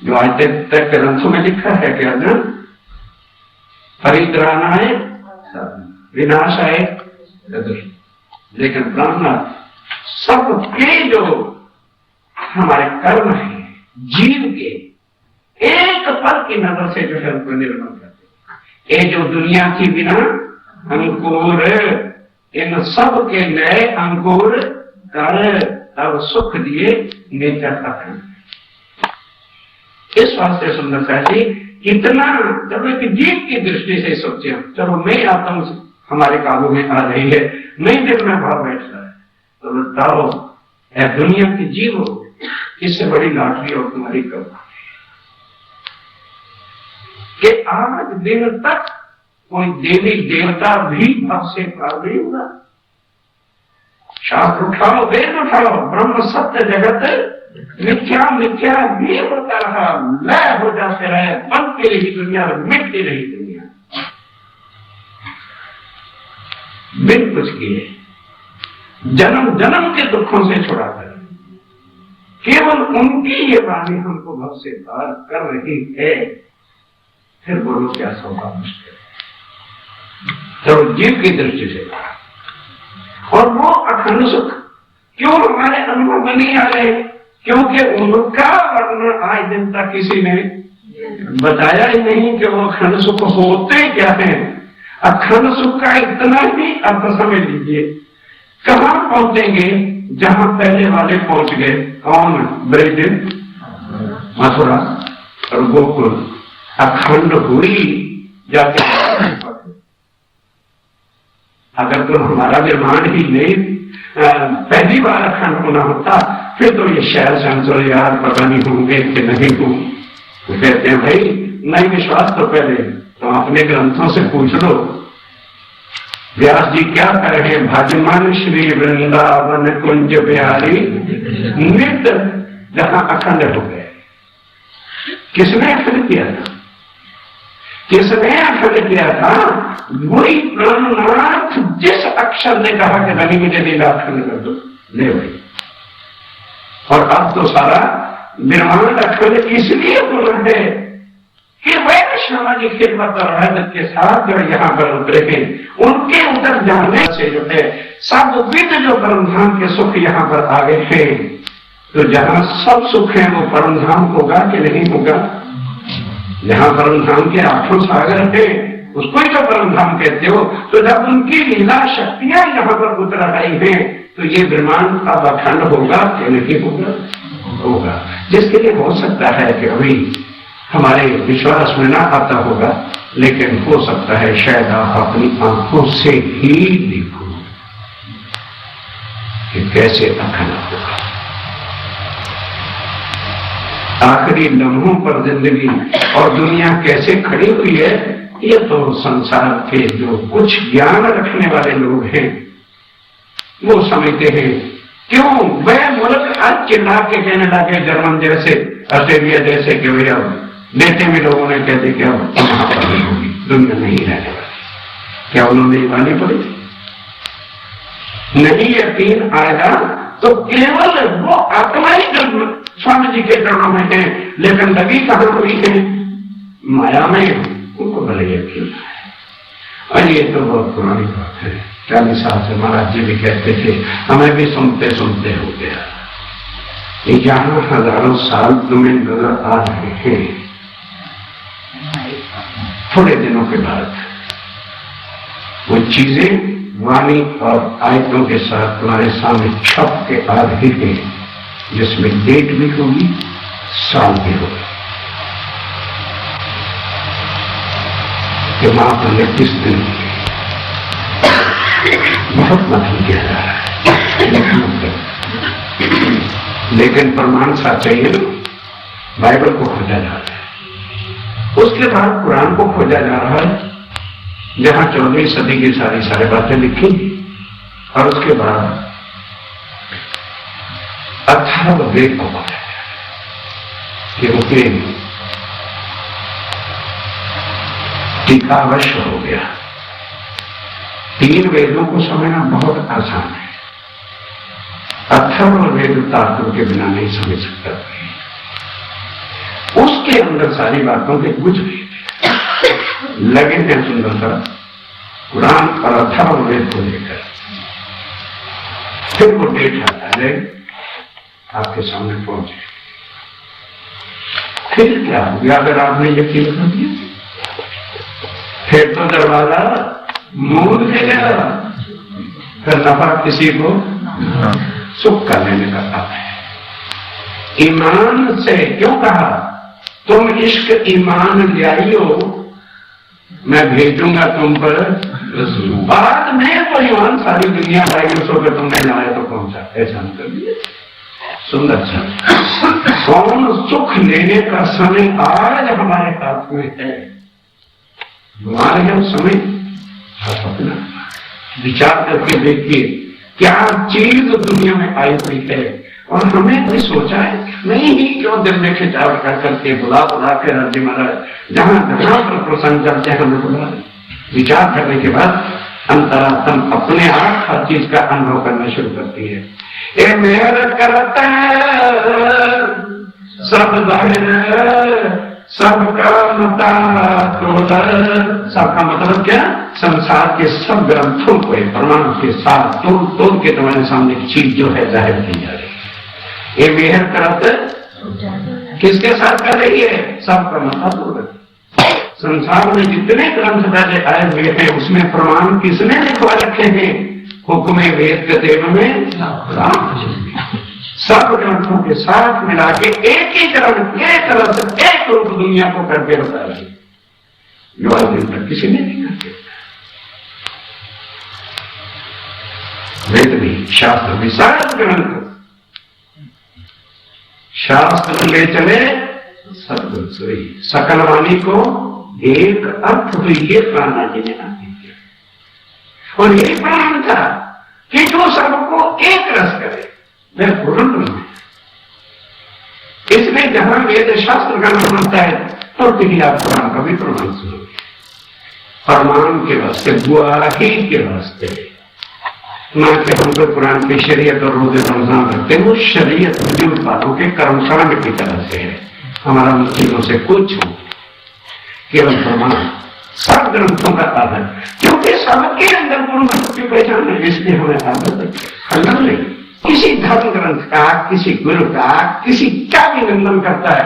जो आज तक ग्रंथों में लिखा है कि अर्जुन परित्राणाय विनाशाय, लेकिन ब्राह्मण सबके जो हमारे कर्म है जीव के एक पल की नजर से जो है उनको निर्मल करते। ये जो दुनिया की बिना अंकुर, इन सब के नए अंकुर कर तब सुख दिए नेचर अखंड। इस वास्ते सुंदर साहब जी कितना, जब एक जीव की दृष्टि से सोचे, चलो मैं आता हूं, हमारे काबू में आ रही है, नहीं दिल में भाव बैठ रहा है, तो बताओ दुनिया के जीव हो, इससे बड़ी लॉटरी और तुम्हारी कब कि आज दिन तक कोई देवी देवता भी भाव से पार नहीं हुआ। शास्त्र उठाओ, वेद उठाओ, ब्रह्म सत्य जगत मिथ्या मिथ्या भी होता रहा, लय हो जाते रहे, पल के लिए दुनिया मिटती रही। दुनिया बिन कुछ किए जन्म जन्म के दुखों से छुड़ाता है। केवल उनकी ये वाणी हमको भव से पार कर रही है। फिर बोलो क्या सौदा मुश्किल, चलो जीव की दृष्टि से, और वो अखंड सुख क्यों हमारे अनुभव में नहीं आ रहे? क्योंकि उनका वर्णन आज दिन तक किसी ने बताया ही नहीं कि वो अखंड सुख होते क्या है। अखंड सुख का इतना ही अर्थ समझ लीजिए, कहां पहुंचेंगे? जहां पहले वाले पहुंच गए। कौन? ब्रज, मथुरा और गोकुल। अखंड हुई जाके, अगर तो हमारा निर्माण ही नहीं पहली बार अखंड होना होता, फिर तो ये शहर संचो यार पता नहीं होंगे कि नहीं हो। तो कहते हैं भाई नहीं विश्वास तो पहले तो अपने ग्रंथों से पूछ लो। व्यास जी क्या कर रहे हैं? भजमान श्री वृंदावन कुंज बिहारी नित्य, जहां अखंड हो गए। किसने अखंड किया था? किसने अखंड किया था? वही प्राणनाथ जिस अक्षर ने कहा कि नहीं मुझे लीला अखंड कर दो, ले भाई। और अब तो सारा निर्माण अखंड इसलिए होना है कि वह सामाजिक खिदमत और मेहनत के साथ जो यहाँ पर उतरे हैं, उनके उतर जाने से जो है सब विध जो परमधाम के सुख यहाँ पर आ गए हैं। तो जहाँ सब सुख है वो परमधाम होगा कि नहीं होगा? जहाँ परमधाम के 8 सागर है उसको ही तो परमधाम कहते हो। तो जब उनकी लीला शक्तियां यहाँ पर उतर आई हैं, तो ये ब्रह्मांड अब अखंड होगा कि नहीं होगा? होगा। जिसके लिए हो सकता है कि अभी हमारे विश्वास में ना आता होगा, लेकिन हो सकता है शायद आप अपनी आंखों से ही देखो कि कैसे अखंड होगा। आखिरी लम्हों पर जिंदगी और दुनिया कैसे खड़ी हुई है, ये तो संसार के जो कुछ ज्ञान रखने वाले लोग हैं वो समझते हैं। क्यों वह मुल्क आज चिल्ला के कहने लगे, जर्मन जैसे, ऑस्ट्रेलिया जैसे, कि भैया नेते भी लोगों ने कहते कि अब होगी, दुनिया नहीं रहने वाली। क्या उन्होंने ये मानी पड़ी? नहीं यकीन आएगा तो केवल वो आत्मा ही स्वामी जी के चरणों में है, लेकिन लगी कहां हुई है? माया में। उनको भले यकीन है। और ये तो बहुत पुरानी बात है, 40 साल से महाराज जी भी कहते थे, हमें भी सुनते सुनते हो गया। यहाँ हजारों साल तुम्हें नजर आ रहे हैं, थोड़े दिनों के बाद वो चीजें वाणी और आयतों के साथ तुम्हारे सामने छप के आ रही थी, जिसमें डेट भी होगी, साल भी होगी कि मां ने किस दिन बहुत मतलब किया जा रहा है, लेकिन प्रमाण साथ चाहिए ना। बाइबल को खोजा जा रहा है, उसके बाद कुरान को खोजा जा रहा है, जहां 14वीं सदी की सारी बातें लिखी, और उसके बाद अथर्ववेद को खोजा क्योंकि टीका अवश्य हो गया। 3 वेदों को समझना बहुत आसान है, अथर्ववेद तात्व के बिना नहीं समझ सकता। उसके अंदर सारी बातों के कुछ भी लगे हैं सुंदरता कुरान और अथर्ववेद को लेकर। फिर वो डेट आता है आपके सामने पहुंचे, फिर क्या हो गया अगर आपने यकीन कर दिया? फिर तो दरवाजा मूल देगा, फिर नफा किसी को सुख का लेने का काम है। ईमान से क्यों कहा? तुम इश्क ईमान ले आइयो, मैं भेजूंगा तुम पर। बाद में वो ईमान सारी दुनिया लाएगी, उसको अगर तुमने लाया तो पहुंचा, ऐसा नहीं कर दिया। सुंदर सा कौन सुख लेने का समय आज हमारे हाथ में है, हमारे यहाँ समय अपना विचार करके देखिए क्या चीज दुनिया में आई हुई है, और हमें कोई सोचा है नहीं ही क्यों दिल में खिंचाव कर करके बुला के हरजी महाराज जहां पर प्रसंग चलते हैं हमें बुला विचार करने के बाद अंतरात्म अपने आप हर चीज का अनुभव करना शुरू करती है। ये मेहनत करता है सब सबका मता तोड़, सबका मतलब क्या? संसार के सब ग्रंथों को प्रमाण के साथ तोड़ के तुम्हारे सामने की चीज जो है जाहिर की जा रही है। ये मेहर करत किसके साथ कर रही है? सबका मता तोड़। संसार में जितने ग्रंथ पहले आए हुए हैं उसमें प्रमाण किसने लिखवा रखे हैं? हुक्म वेद के देव में सब ग्रंथों के साथ मिला के एक ही ग्रंथ एक रस एक रूप दुनिया को करके बता रही, जो आज दिन तक किसी ने नहीं करके। वेद भी शास्त्र भी सारा ग्रंथ शास्त्र ले चले सदगुरु सोई, सकल वाणी को एक अर्थ हुई, ये प्राणा जी ने आती किया। और यही प्रमाण था कि जो सबको एक रस करे वह पूर्ण ब्रह्म है। इसलिए जहां वेद शास्त्र का नाम आता है तो देखिए आप कुरान का भी प्रमाण सुनोगे। प्रमाण के वास्ते, गुआही के वास्ते, ना कि हम तो कुरान की शरीयत और रोजे रमजान रखते हैं, वो शरीयत वजूद बातों के कर्मकांड की तरह से है। हमारा मुस्लिमों से कुछ हो, केवल प्रमाण सब ग्रंथों का आधार, क्योंकि सबके अंदर पूर्ण की पहचान है। इसलिए हमें आदत खंडन नहीं, किसी धर्म ग्रंथ का, किसी गुरु का, किसी का भी निंदन करता है,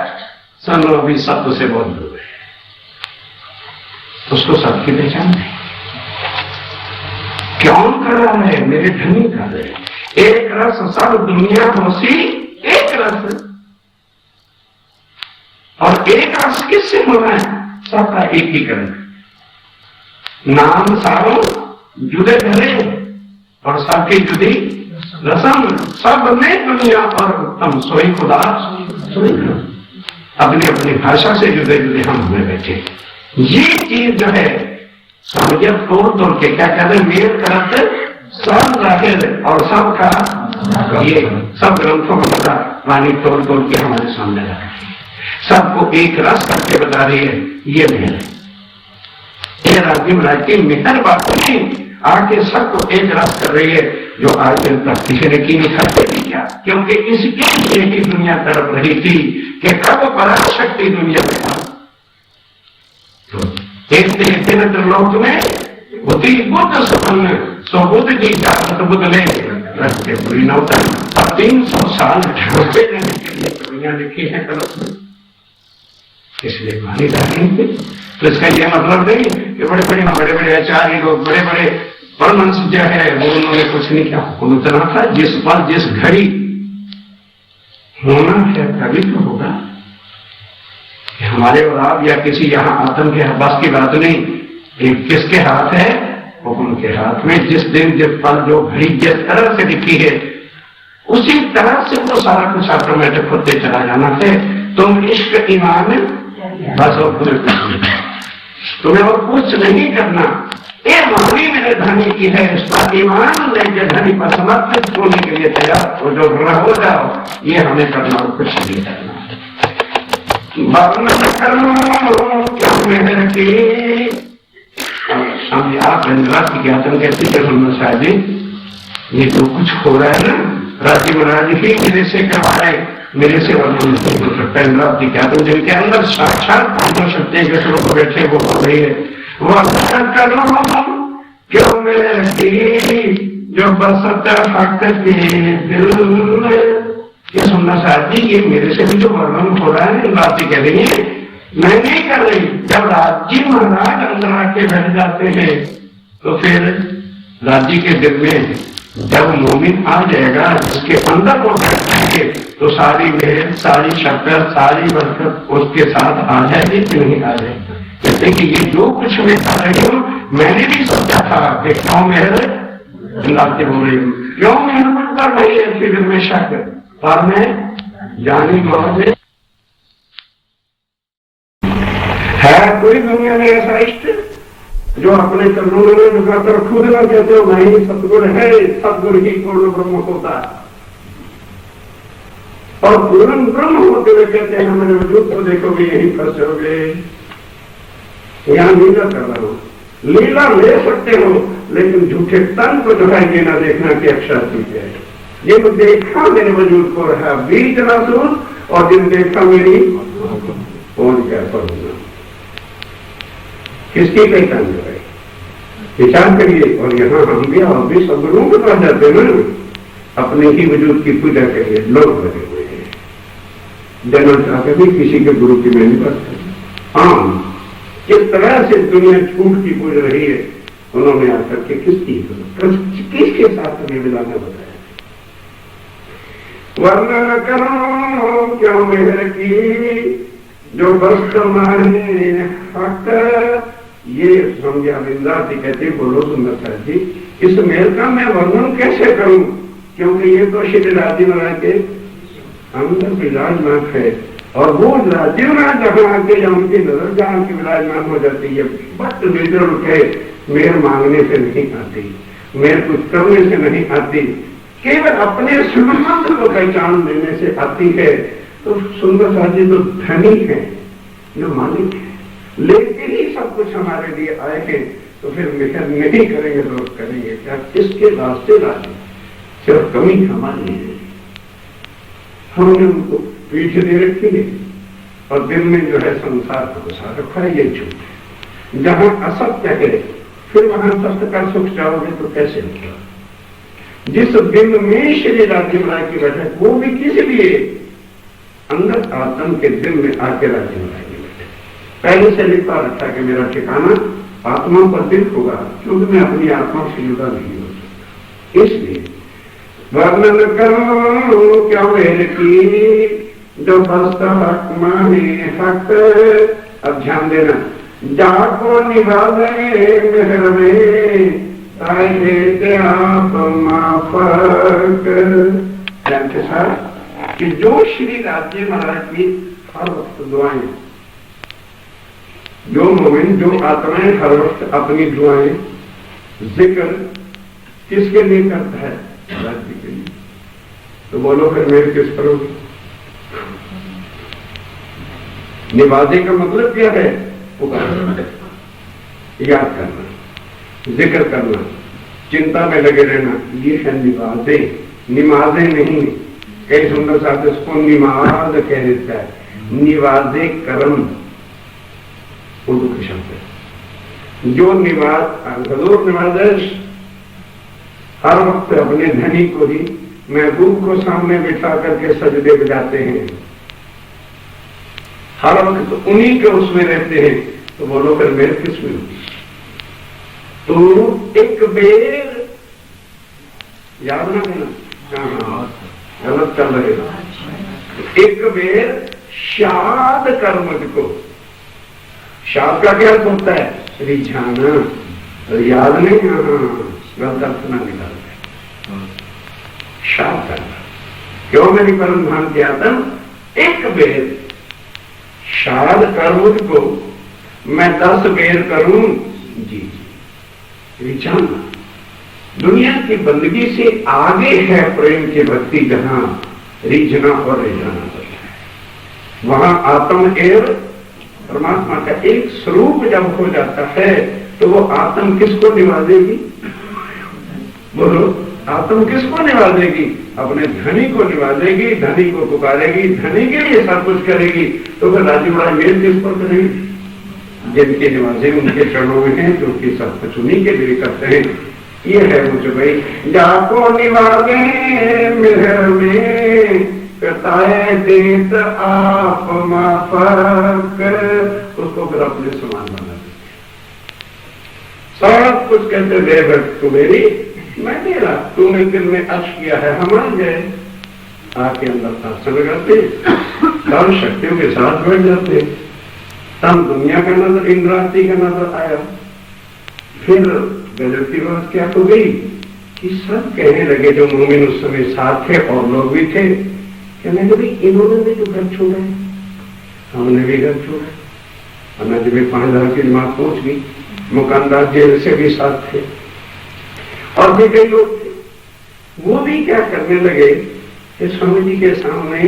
सुनो अभी सत्य से बहुत दूर है, उसको सबकी पहचान नहीं। क्यों कर रहा है? मेरे धनी कर रहे। एक रस सब दुनिया होसी एक रस, और एक रस किससे होना है? सबका एक ही ग्रंथ, नाम सारो जुदे धरे और सबकी जुदी रसम, सब में दुनिया और उत्तम सोई खुदा सोई। अपनी अपनी भाषा से जुदे जुदे हम हुए बैठे। ये चीज जो है समझिए तोड़ के क्या कहते हैं? मेल करते सब जाहिर और सबका ये सब ग्रंथों में बता वाणी तोड़ के हमारे सामने रखा है, सबको एक रस करके बता रही है। ये मेहर है, ये राज्य महाराज की मेहर बात नहीं, आके सबको एक रस कर रही है, जो आज दिन तक किसी ने की नहीं करते भी क्या, क्योंकि इसके लिए ही दुनिया तड़प रही थी कि कब पराशक्ति दुनिया में था। तो देखते लोक में बुद्धि बुद्ध संपन्न सो बुद्ध जी जागृत बुद्ध ले रखते पूरी नौता। अब 300 साल ढांचे लेने के लिए दुनिया लिखी है कलश में, इसलिए मानी जा रही थी तो इसका यह मतलब नहीं कि बड़े बड़े आचार्य लोग, बड़े बड़े परमहंस जो है वो उन्होंने कुछ नहीं किया। उतना था जिस पल जिस घड़ी होना है तभी तो होगा। हमारे और आप या किसी यहाँ आत्म के बस की बात नहीं, एक किसके हाथ है? हुक्म के हाथ में। जिस दिन जिस पल जो घड़ी जिस तरह से लिखी है उसी तरह से वो सारा कुछ ऑटोमेटिक होते चला जाना है। तुम इश्क ईमान बस और तुम्हें और कुछ नहीं करना। ये मानी मेरे धनी की है, इसका ईमान लेके धनी पर समर्पित होने के लिए तैयार हो जो हो जाओ। ये हमें करना और कुछ नहीं करना। आप इंद्राज की ज्ञातन कहती है शायद ये जो कुछ हो रहा है ना, राजी महाराज ही मेरे से करवाए, मेरे से वर्णन नहीं हो सकता। इंद्राज की ज्ञातन जिनके अंदर साक्षात शक्ति के स्वरूप बैठे वो हो रही है। क्यों मेरी जो बसत हक के दिल में, ये सुनना चाहती ये मेरे से भी जो वर्णन हो रहा है बात कह रही है, मैं नहीं कर रही। जब राज्य महाराज अंदर आके बैठ जाते हैं तो फिर राज्य के दिल में जब मोमिन आ जाएगा, उसके अंदर वो बैठ जाएंगे तो सारी मेहनत, सारी शक्कर, सारी बरकत उसके साथ आ जाएगी कि नहीं आ जाएगी। कहते कि ये जो कुछ मैं कर रही हूँ मैंने भी सोचा था कि क्यों मेहनत लाते हो रही हूँ, क्यों मेहनत कर रही है फिर में शक, पर मैं जानी बहुत है। कोई दुनिया में ऐसा इष्ट जो अपने कर्मों में झुकाकर खुद ना कहते हो भाई सतगुरु है, सतगुरु ही पूर्ण ब्रह्म होता है, और पूर्ण ब्रह्म होते हुए कहते हैं मेरे वजूद को देखोगे यही फंसोगे। यहाँ लीला कर रहा हूं, लीला ले सकते हो लेकिन झूठे तन को जो है ये ना देखना कि अक्षर ठीक है। ये तो देखा मेरे वजूद को रहा बीज नासूर, और जिन देखा मेरी कौन क्या पढ़ूंगा, किसकी पहचान है विचार करिए। और यहाँ हम भी और भी सब गुरुओं के पास जाते हैं ना, अपने ही वजूद की पूजा करिए। लोग लगे हुए हैं देना चाहते भी किसी के गुरु की नहीं करते। हाँ, किस तरह से दुनिया झूठ की पूज रही है, उन्होंने आकर के किसके साथ हमें मिलाना बताया। वर्णन करो क्यों मेहर की जो बस तुम्हारे हक। ये समझा बिंदासी कहते बोलो सुंदर जी, इस मेहर का मैं वर्णन कैसे करूं, क्योंकि ये तो श्री राजी महाराज के अंदर विराजमान है। और वो राजी महाराज जहां आके या उनकी नजर जहां की विराजमान हो जाती है, बट बिगड़ उठे मेहर मांगने से नहीं आती, मेहर कुछ करने से नहीं आती, केवल अपने सुमंत को पहचान देने से आती है। तो सुंदर साथ जी तो धनी है, जो मालिक है, लेके ही सब कुछ हमारे लिए आए हैं। तो फिर मेहर नहीं करेंगे तो करेंगे क्या, किसके रास्ते लाए। सिर्फ कमी हमारी है, हमने उनको पीठ दे रखी है और दिल में जो है संसार को घुसा रखा है। ये झूठ है, जहां असत्य है फिर वहां सत्य का सुख चाहोगे तो कैसे होगा। जिस दिल में श्री राज्य महाराज की बैठक, वो भी किस लिए अंदर आत्म के दिल में आके राज्य महाराज की बैठक पहले से लिखा रखा कि मेरा ठिकाना आत्मा पर दिल होगा, क्योंकि मैं अपनी आत्मा से जुड़ा नहीं हो सकता। इसलिए वर्णन करो क्या मेरे की जो बस्ता हक माने हक। अब ध्यान देना, जाको निभावे मेहर में ताई देते आप माफक। जानते साहब कि जो श्री राज्य महाराज की हर वक्त दुआएं, जो मोमिन जो आत्माएं हर वक्त अपनी दुआएं जिक्र किसके लिए करता है, राज्य के लिए। तो बोलो फिर मेरे किस पर होगी। निवाजे का मतलब क्या है, पुकारना, याद करना, जिक्र करना, चिंता में लगे रहना, ये है निवाजे। निमाजे नहीं, कई सुंदर साथ इसको निमाज कह देता है, निवाजे कर्म उर्दू के शब्द है। जो निवाज हजूर निवाज हर वक्त अपने धनी को ही महबूब को सामने बिठा करके सजदे बजाते हैं, हर वक्त उन्हीं के उसमें रहते हैं। तो बोलो फिर मेर किसमें होगी? तो एक बेर याद ना करना, हाँ गलत कर रहेगा। एक बेर शाद कर मुझको। शाद का क्या अर्थ होता है? रिझाना। याद नहीं, गलत अर्थ ना निकालते। शाद करना, क्यों मेरी परम धाम की आत्म? एक बेर शाद कर मुझको, मैं 10 बेर करूं जी। रिझाना दुनिया की बंदगी से आगे है प्रेम की भक्ति, जहां रिझना और रिझाना होता है। वहां आत्म एवं परमात्मा का एक स्वरूप जब हो जाता है तो वो आत्म किसको निवाजेगी? बोलो, आत्म किसको निवाजेगी? अपने धनी को निवाजेगी, धनी को पुकारेगी, धनी के लिए सब कुछ करेगी। तो फिर राजी बड़ा मेल किस पर करेगी? जिनके निवाजे उनके चरणों में है, जो कि सब कुछ उन्हीं के लिए करते हैं। ये है मुझ भाई जाको निवाजे मेहर में कताए देत आप माफक, उसको फिर अपने समान बना देते। सब कुछ कहते दे भक्त तू मेरी, मैं तेरा, तूने दिल में अर्श किया है हमारे गए, आके अंदर आसन करते, तब शक्तियों के साथ बैठ जाते। तब दुनिया का नजर, इंद्राती का नजर आया। फिर गजब की बात क्या हो गई कि सब कहने लगे जो मोमिन उस समय साथ थे और लोग भी थे, कहने लगे इन्होंने भी तो घर छोड़ा है, हमने भी घर छोड़ा। अन्ना जी में 5000 की जमात पहुंच गई, मुकानदार जेल से भी साथ थे और भी कई लोग थे। वो भी क्या करने लगे कि स्वामी जी के सामने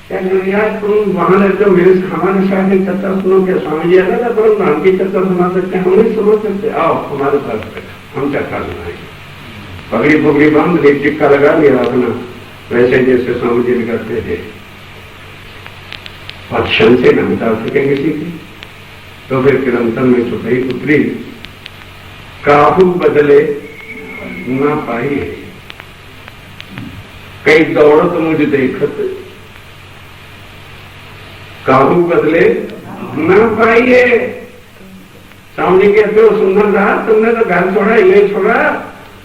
क्या यार तुम वहां रहते हो, मेरे हमारे साथ एक चर्चा सुनो, क्या स्वामी जी आना था तो नाम की चर्चा सुना सकते हैं? हम नहीं सुना सकते, आओ हमारे पास बैठो, हम चर्चा सुनाएंगे। पगड़ी पुगड़ी बंद, एक टिक्का लगा लिया अपना, वैसे जैसे स्वामी जी करते थे। और क्षण से न मिटा सकेंगे किसी की। तो फिर किरंतन में चुपई उतरी, काबू बदले ना पाई, कई दौड़त मुझ देखत, काबू बदले ना पाइए। सामने कहते हो सुंदर रहा, तुमने तो घर छोड़ा, ये छोड़ा,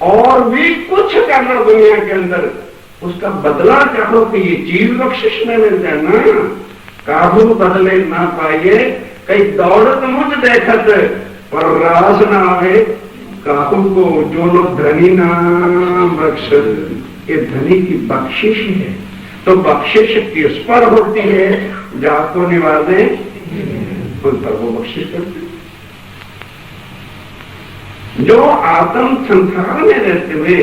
और भी कुछ करना दुनिया के अंदर, उसका बदला चाहो कि ये चीज बख्शिश में मिल जाए ना। काबू बदले ना पाइए, कई दौड़त मुझ देखत, पर रास ना आवे काबू को, जो लोग धनी ना बख्श। ये धनी की बख्शिश है, तो बख्शिश किस पर होती है? जाको निवाजे उन पर वो बख्शिश करते। जो आत्म संसार में रहते हुए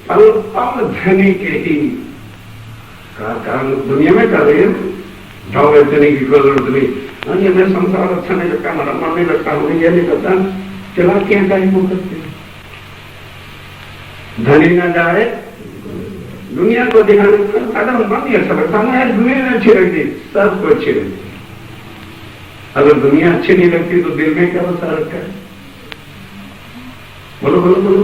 पल पल धनी के ही काम दुनिया में कर रहे हैं, जाओ वैसे नहीं की कोई जरूरत नहीं, ये मैं संसार अच्छा नहीं लगता, मेरा मन नहीं लगता, हमें यह नहीं करता, चला क्या टाइम हो सकते। धनी ना जाए दुनिया को दिखाने का मन ही अच्छा लगता है, दुनिया अच्छी लगती, सबको अच्छी लगती। अगर दुनिया अच्छी नहीं लगती तो दिल में क्या होता रखा है? बोलो बोलो बोलो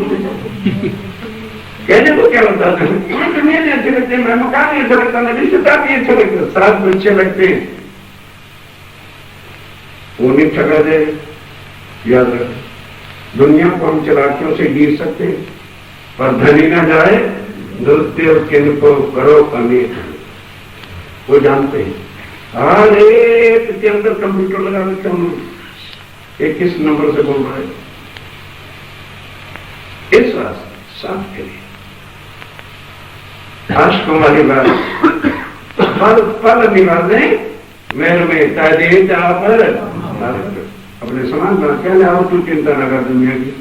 कहने को क्या होता है? दुनिया नहीं अच्छी लगती, मैं मकान नहीं अच्छा लगता, मेरी रिश्तेदार नहीं अच्छे लगते, सब अच्छे लगते हैं। वो नहीं ठगा दे, याद रख। दुनिया को हम चलाकियों से गिर सकते हैं, पर धनी ना जाए नृत्य किनको करो अनेक, वो जानते हैं। अरे इसके अंदर कंप्यूटर लगा देते हम, ये किस नंबर से बोल रहा है? इस वास्ते साफ के लिए आशकों वाली बात, पल पल निवाजे मेरे में तादे जा पर अपने समान बना, क्या लाओ तू चिंता न कर दुनिया की,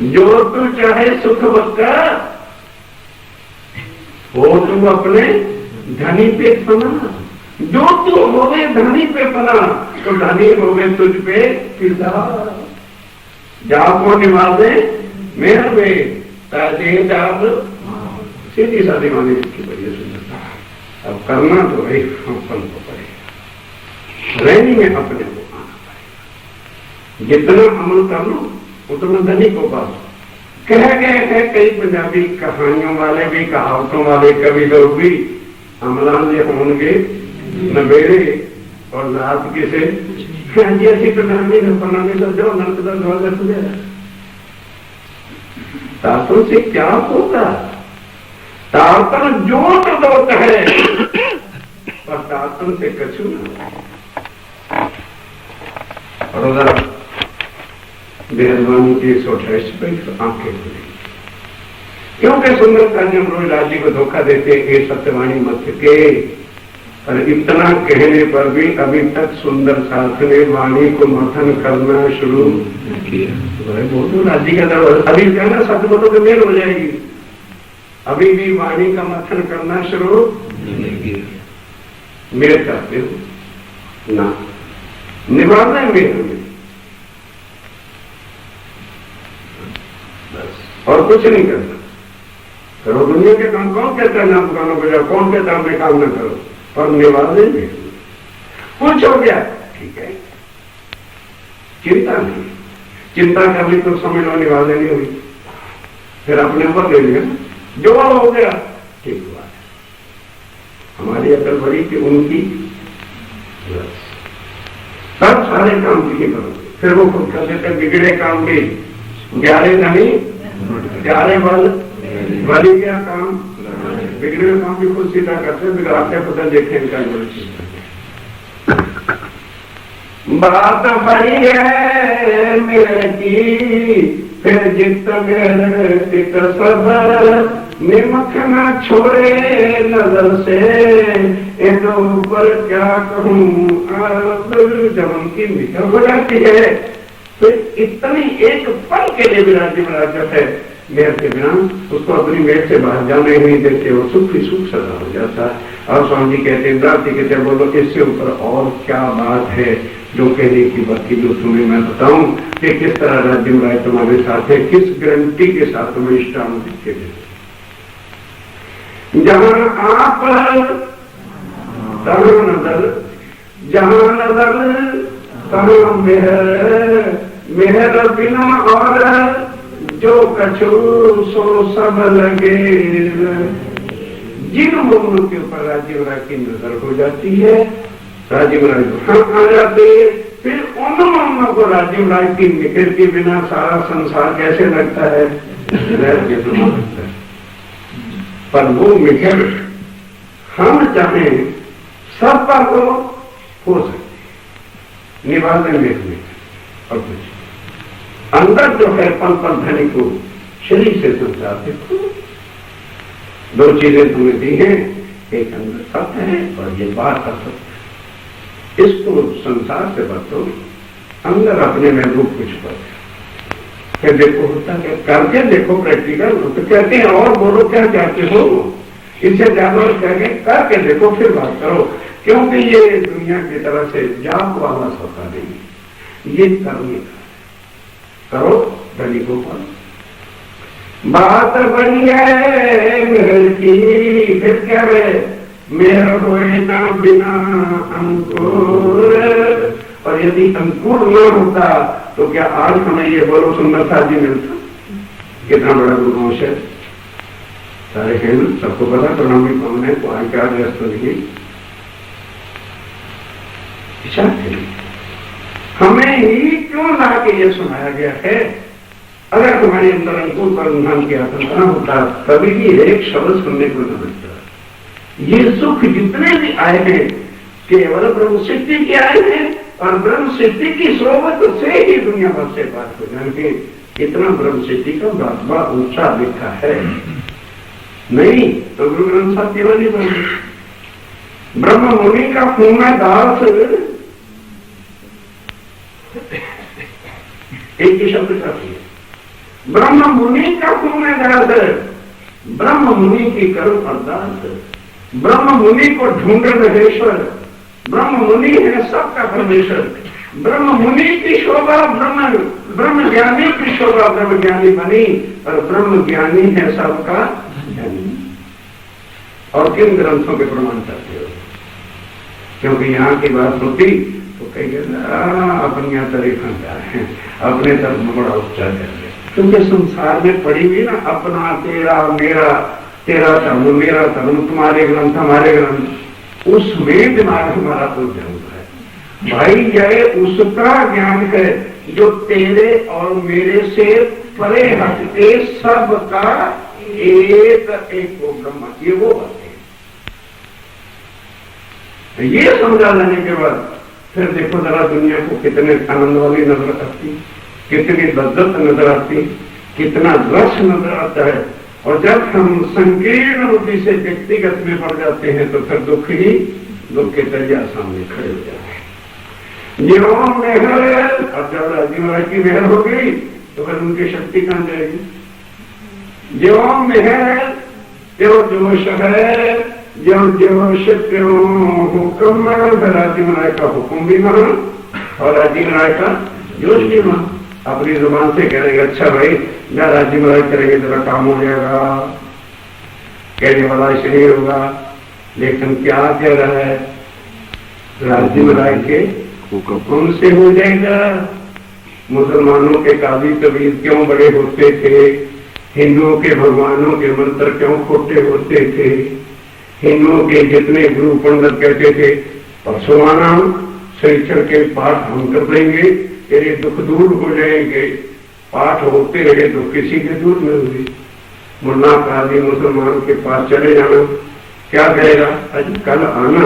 जो तू चाहे सुख बक्का हो तू अपने धनी पे पना, जो तू होवे धनी पे पना, तो धनी होवे तुझ पे फिदा। जाको निवाजे मेहर में ताजे जाब, सीधी साधी मानी की बढ़िया सुंदरता। अब करना तो भाई अपन को पड़ेगा, रहनी में अपने को आना पड़ेगा। जितना अमल कर लो उतना धनी को पाओ। कह गए हैं कई पंजाबी कहानियों वाले भी, कहावतों वाले कवि लोग भी, अमलान जे होंगे नबेड़े और रात किसे जी ऐसी प्रणामी तो जो नर्क का स्वागत हो गया। तातों से क्या होगा? तातन जोत दोत है पर तातन से कछु ना। और उधर बेहरबानी की 128 पर आंखें खुली, क्योंकि सुंदरता जी हम रोज राज्य को धोखा देते ये सत्यवाणी मत के, पर इतना कहने पर भी अभी तक सुंदर साथ ने वाणी को मथन करना शुरू किया। बोलो राज्य का दरवाजा अभी कहना सत्य बोलो तो मेल हो जाएगी, अभी भी वाणी का मथन करना शुरू नहीं किया। मेल करते हो ना, निभाना है मेल में, बस और कुछ नहीं करना। करो दुनिया के काम, कौन कहता है नाम दुकानों पर जाओ, कौन कहता है काम न करो, और निवाले में कुछ हो गया ठीक है, चिंता नहीं, चिंता कर ली तो समझ लो निवाले नहीं हुई, फिर अपने ऊपर ले लिया, जो हो गया ठीक हुआ। हमारी अकल बड़ी कि उनकी सब सारे काम किए करोगे, फिर वो खुद कर देते बिगड़े काम भी 11 नहीं 11 बल गया काम, बिगड़े काम भी खुद सीधा करते, बिगड़ाते पता देखे इनका। बात बड़ी है मेरे की, फिर जित मेरे तित सब निमक न छोड़े नजर से, इन ऊपर क्या कहूँ। जब उनकी निकल हो जाती है तो इतनी एक पल के लिए भी राज्य में राज्य है मेहर के बिना, उसको अपनी मेहर से बाहर जाने नहीं देते, वो सुख ही सुख सदा हो जाता है। और स्वामी जी कहते हैं, दाती कहते हैं, बोलो इससे ऊपर और क्या बात है जो कहने की बाकी जो तुम्हें मैं बताऊं कि किस तरह राज्य में राय तुम्हारे साथ है, किस गारंटी के साथ तुम्हें इष्टान दिखे। जहां आप तहां नजर, जहां नजर तहां मेहर, मेहर बिना और जो कछु सो सब लगे। जिन मोहनों के ऊपर राजीव राय की नजर हो जाती है, राजीव राय आ जाते, फिर उन मोहनों को राजीव राय की निकल के बिना सारा संसार कैसे लगता है, लगता है। पर वो मिखर हम चाहे सब पर हो सकती, निभाने में और कुछ अंदर जो है पल पल धनी को शरीर से संसार देखो, दो चीजें तुम्हें दी हैं, एक अंदर सत्य है और ये बाहर का सत्य। इसको संसार से बचो, अंदर अपने में रूप कुछ पर फिर देखो होता है, करके देखो प्रैक्टिकल। तो कहते हैं और बोलो क्या चाहते हो, इससे ज्यादा कह करके देखो फिर बात करो, क्योंकि ये दुनिया की तरह से जाप वाला सौदा नहीं, ये करने का करो धनी को पर। बात बड़ी है मेहर की, फिर क्या है मेहर होए ना बिना अंकुर, और यदि अंकुर न होता तो क्या आज हमें ये बोलो सुंदरता जी मिलता, कितना बड़ा गुरुवंश है। सारे हैं सबको पता प्रणामी कौन है, को क्या व्यस्त नहीं हमें ही क्यों ला के ये सुनाया गया है। अगर तुम्हारे अंदर अंकुर पर उन्नयन की आशंका होता कभी भी एक शब्द सुनने को न मिलता। ये सुख जितने भी आए हैं केवल ब्रह्म सिद्धि के आए हैं, और ब्रह्म सिद्धि की सोबत से ही दुनिया भर से बात हो जाएंगे। इतना ब्रह्म सिद्धि का बड़ा ऊंचा लिखा है नहीं तो गुरु ग्रंथ साहब केवल नहीं बने। ब्रह्म मुनि का खूना दास एक ही शब्द काफी है। ब्रह्म मुनि का खून दास, ब्रह्म मुनि की करो अरदास, ब्रह्म मुनि को ढूंढे महेश्वर, ब्रह्म मुनि है सबका परमेश्वर। ब्रह्म मुनि की शोभा ब्रह्म ज्ञानी की शोभा ब्रह्म ज्ञानी बनी, और ब्रह्म ज्ञानी है सबका ज्ञानी। और किन ग्रंथों के प्रमाण करते हो, क्योंकि यहाँ की बात होती तो कहेंगे अपनी तरीका क्या है, अपने तरफ में बड़ा उपचार कर ले, क्योंकि संसार में पड़ी हुई ना अपना तेरा मेरा, तेरा धर्म मेरा धर्म, तुम्हारे ग्रंथ हमारे ग्रंथ, उसमें दिमाग हमारा तो जरूर है। भाई जय उसका ज्ञान है जो तेरे और मेरे से परे हटके सबका एक एक को ब्रह्म, ये वो बात है। ये समझा लेने के बाद फिर देखो जरा दुनिया को कितने आनंद वाली नजर आती, कितनी लज्जत नजर आती, कितना रस नजर आता है। और जब हम संकीर्ण रूपी से व्यक्तिगत में पड़ जाते हैं तो फिर दुख ही दुख के दरिया सामने खड़े हो जाते हैं। जो मेहर, अब जब राजीव राय की मेहर हो गई तो फिर उनकी शक्ति कहां जाएगी। जो मेहर जो जोश है, जो जोश त्यों हुक्म, राजीव राय का हुक्म भी मानो और राजीव राय का जोश भी मानो। अपनी जुबान से कहेंगे अच्छा भाई मैं राजीव राय करेंगे जरा काम हो जाएगा, कहने वाला इसलिए होगा, लेकिन क्या कह रहा है राजीव राय के हुक्म से हो जाएगा। मुसलमानों के काजी कबीर क्यों बड़े होते थे, हिंदुओं के भगवानों के मंत्र क्यों खोटे होते थे, हिंदुओं के जितने गुरु पंडित कहते थे परसों शनिचर के पाठ हम कर देंगे, तेरे दुख दूर हो जाएंगे। पाठ होते रहे तो किसी के दूर न हुई। मुन्ना काजी मुसलमान के पास चले जाना, क्या कहेगा आज कल आना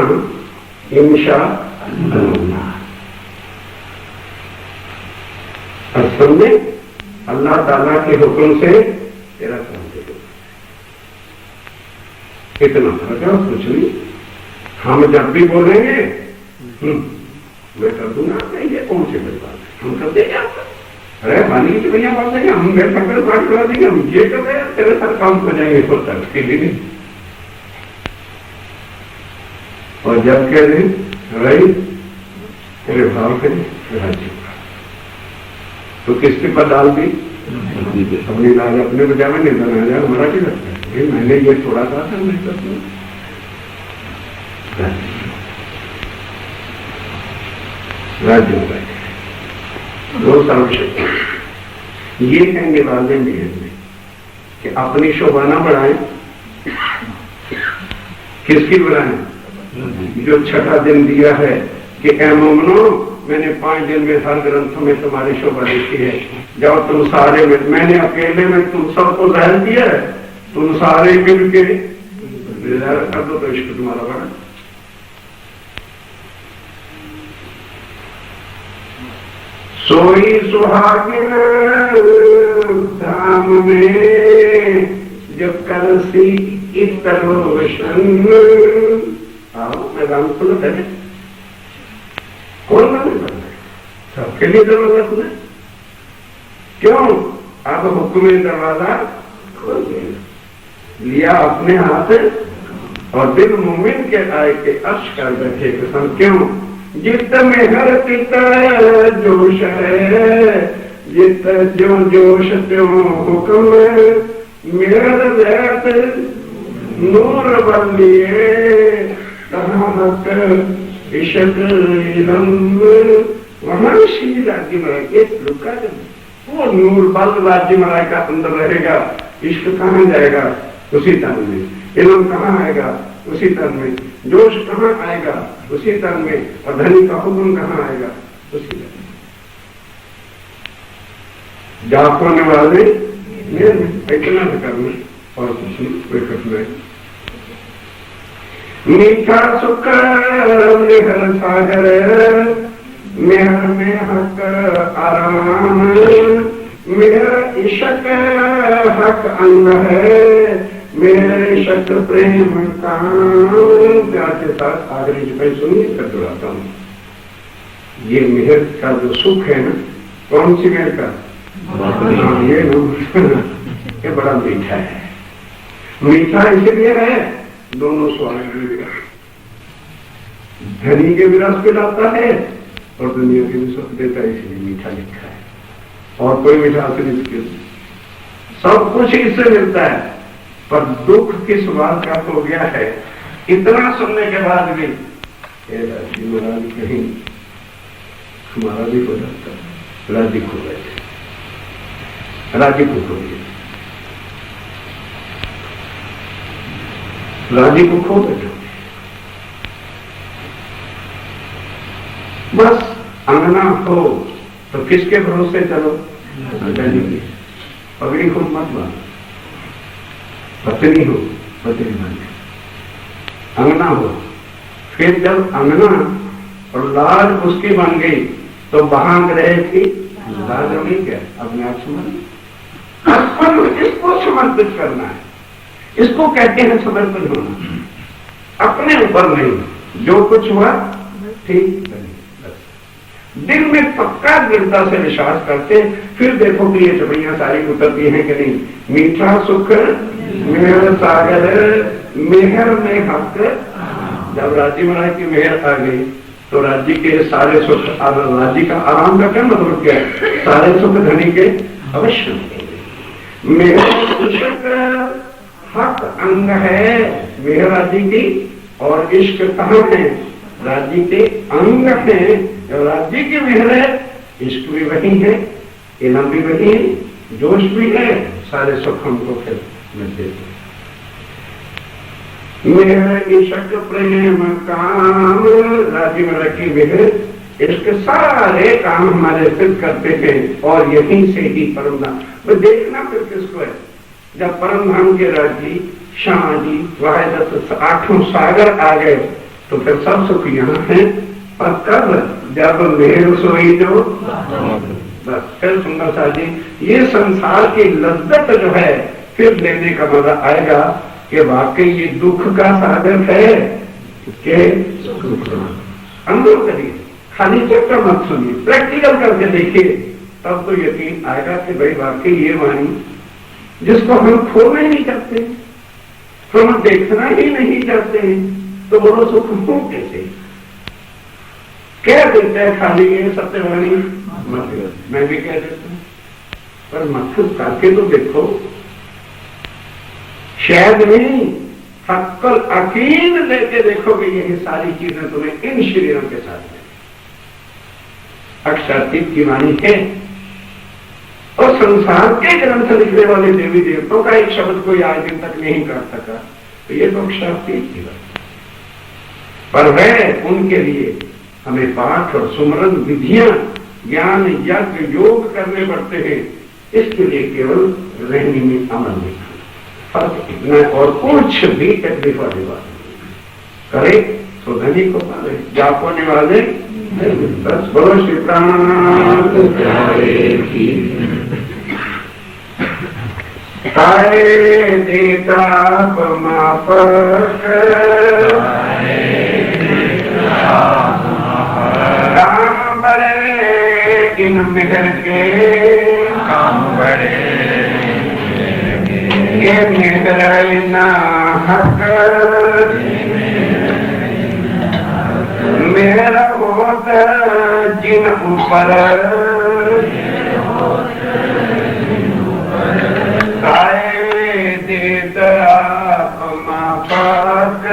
इंशाअल्लाह। समझे अल्लाह ताला के हुक्म से तेरा काम करो। कितना फर्क है कुछ नहीं। हम जब भी बोलेंगे मैं कर दूंगा, ये कौन सी बड़ी बात है, हम कर देंगे। अरे मानी की भैया बात देंगे, हम घर पकड़ पाठ करा देंगे, हम ये कर रहे हैं तेरे साथ काम हो जाएंगे तो तक के लिए। और जब कह दें भाई तेरे भाव करें राज्य तो किसके पर डाल दी अपनी लाज अपने बजा में नहीं बना जाए। हमारा क्या लगता है मैंने ये थोड़ा सा था नहीं करता। राज्य हो गए दो सर्वशक्ति। ये कहेंगे वाले में कि अपनी शोभा ना बढ़ाएं, किसकी बढ़ाएं? जो छठा दिन दिया है कि ऐ मोमनो मैंने 5 दिन में हर ग्रंथ में तुम्हारी शोभा देखी है। जब तुम सारे में, मैंने अकेले में तुम सबको जहर दिया है, तुम सारे मिल के कर दो तो इश्क तुम्हारा बड़ा। सोई सुहागिन धाम में जो कलसी इतरोशन। आओ मैदान खुला है, खोलना नहीं पड़ता, सबके लिए दरवाजा खुला। क्यों? अब हुक्म दरवाजा खोल लिया अपने हाथ और दिल मोमिन के आए के अर्श कर बैठे कसम। क्यों? जित में हर तित जोश है, जित जो जोश त्यों हुक्म, मेरा रहत नूर बलिए कहाँ इशक इलम। वहां श्री राज्य में एक लुका वो नूर बल राज्य मराय का अंदर रहेगा। इश्क कहाँ जाएगा? उसी तन में। इलम कहाँ आएगा? उसी तन में। जोश कहाँ आएगा? उसी तन में। और धनी का हुक्म कहाँ आएगा? उसी तन में। जापने वाले इतना भी करना और कुछ नहीं, कोई कठिनाई। मीठा सुख निहर सागर, मेहर में हक आराम, मेहर इशक हक अंग है, मेरे शक प्रेम काम। प्यार के साथ आखिरी जुबाई सुनिए कर दोहराता हूँ। ये मेहर का जो सुख है ना, कौन सी मेहर का? ये ये बड़ा मीठा है। मीठा इसलिए है दोनों स्वास्थ्य धनी के विरास पे लाता है और दुनिया के भी सुख देता है, इसलिए मीठा लिखा है। और कोई मिठास नहीं, सब कुछ इससे मिलता है। पर दुख किस बात का हो गया है? इतना सुनने के बाद भी महाराज कहीं हमारा भी हो जाता है। राज्य खो गए, राज्य को खो गए, राज्य को खो बैठो। बस अंगना हो तो किसके भरोसे चलो? पगड़ी को मत बांधो, पत्नी हो पत्नी बांधे, अंगना हो। फिर जब अंगना और लाज उसकी बन गई तो भांग रहे थी लाज होगी क्या? अपने आप समझ, इसको समर्पित करना है, इसको कहते हैं समर्पित होना। अपने ऊपर नहीं, जो कुछ हुआ ठीक है, दिल में पक्का दृढ़ता से विश्वास करते, फिर देखो कि ये चपड़ियां सारी उतरती हैं कि नहीं। मीठा सुख मेहर सागर मेहर में हक। जब राज्य महाराज की मेहर आ गई तो राज्य के सारे सुख, राज्य का आराम का क्या मतलब क्या है? सारे सुख धनी के अवश्य मिलेंगे। मेहर हक अंग है मेहर राज्य की, और इश्क कहाँ है? राज्य के अंग है। जब राज्य की मेहर है, इश्क भी वही है, इनाम भी वही है, जोश भी है, सारे सुख हमको फिर मिलते हैं। मेहर इश्क प्रेम काम, राज्य में रखी मेहर, इसके सारे काम हमारे सिद्ध करते हैं, और यहीं से ही परम धाम। तो देखना फिर किसको है? जब परम धाम के राज्य शाह जी वाहिदत आठों सागर आ गए तो फिर सब सुख यहाँ है। और कब? जब मेहर सोई जो बस। फिर सुंदर सा जी, ये संसार की लज्जत जो है फिर लेने का मजा आएगा कि वाकई ये दुख का सागर है कि अनुभव करिए, खाली चक्कर मत सुनिए, प्रैक्टिकल करके देखिए, तब तो यकीन आएगा कि भाई वाकई ये वाणी जिसको हम खोना ही नहीं चाहते, हम देखना ही नहीं चाहते हैं, तो बड़ो सुख हो कैसे? कह देते हैं खाली ये सत्यवाणी, मैं भी कह देता हूं, पर मत करके तो देखो, शायद नहीं, हक्कल अकीद लेके देखो कि यही सारी चीजें तुम्हें इन शरीरों के साथ में अक्षरातीत की वाणी है। और संसार के ग्रंथ लिखने वाले देवी देवताओं का एक शब्द कोई आज दिन तक नहीं कर सका, तो ये तो अक्षरातीत की बात। पर वह उनके लिए हमें पाठ और सुमरन विधियां, ज्ञान यज्ञ योग करने पड़ते हैं, इसके लिए केवल रहने में अमल नहीं, फर्क इतना, और कुछ भी तकलीफ वाली बात करे तो धनी को पाले, जापोने वाले बस। बोलो श्री प्राण देता माप काम बड़े इन मेहर के, काम बड़े ये मेहर ना हक, मेरा होता जिन ऊपर देता मापक,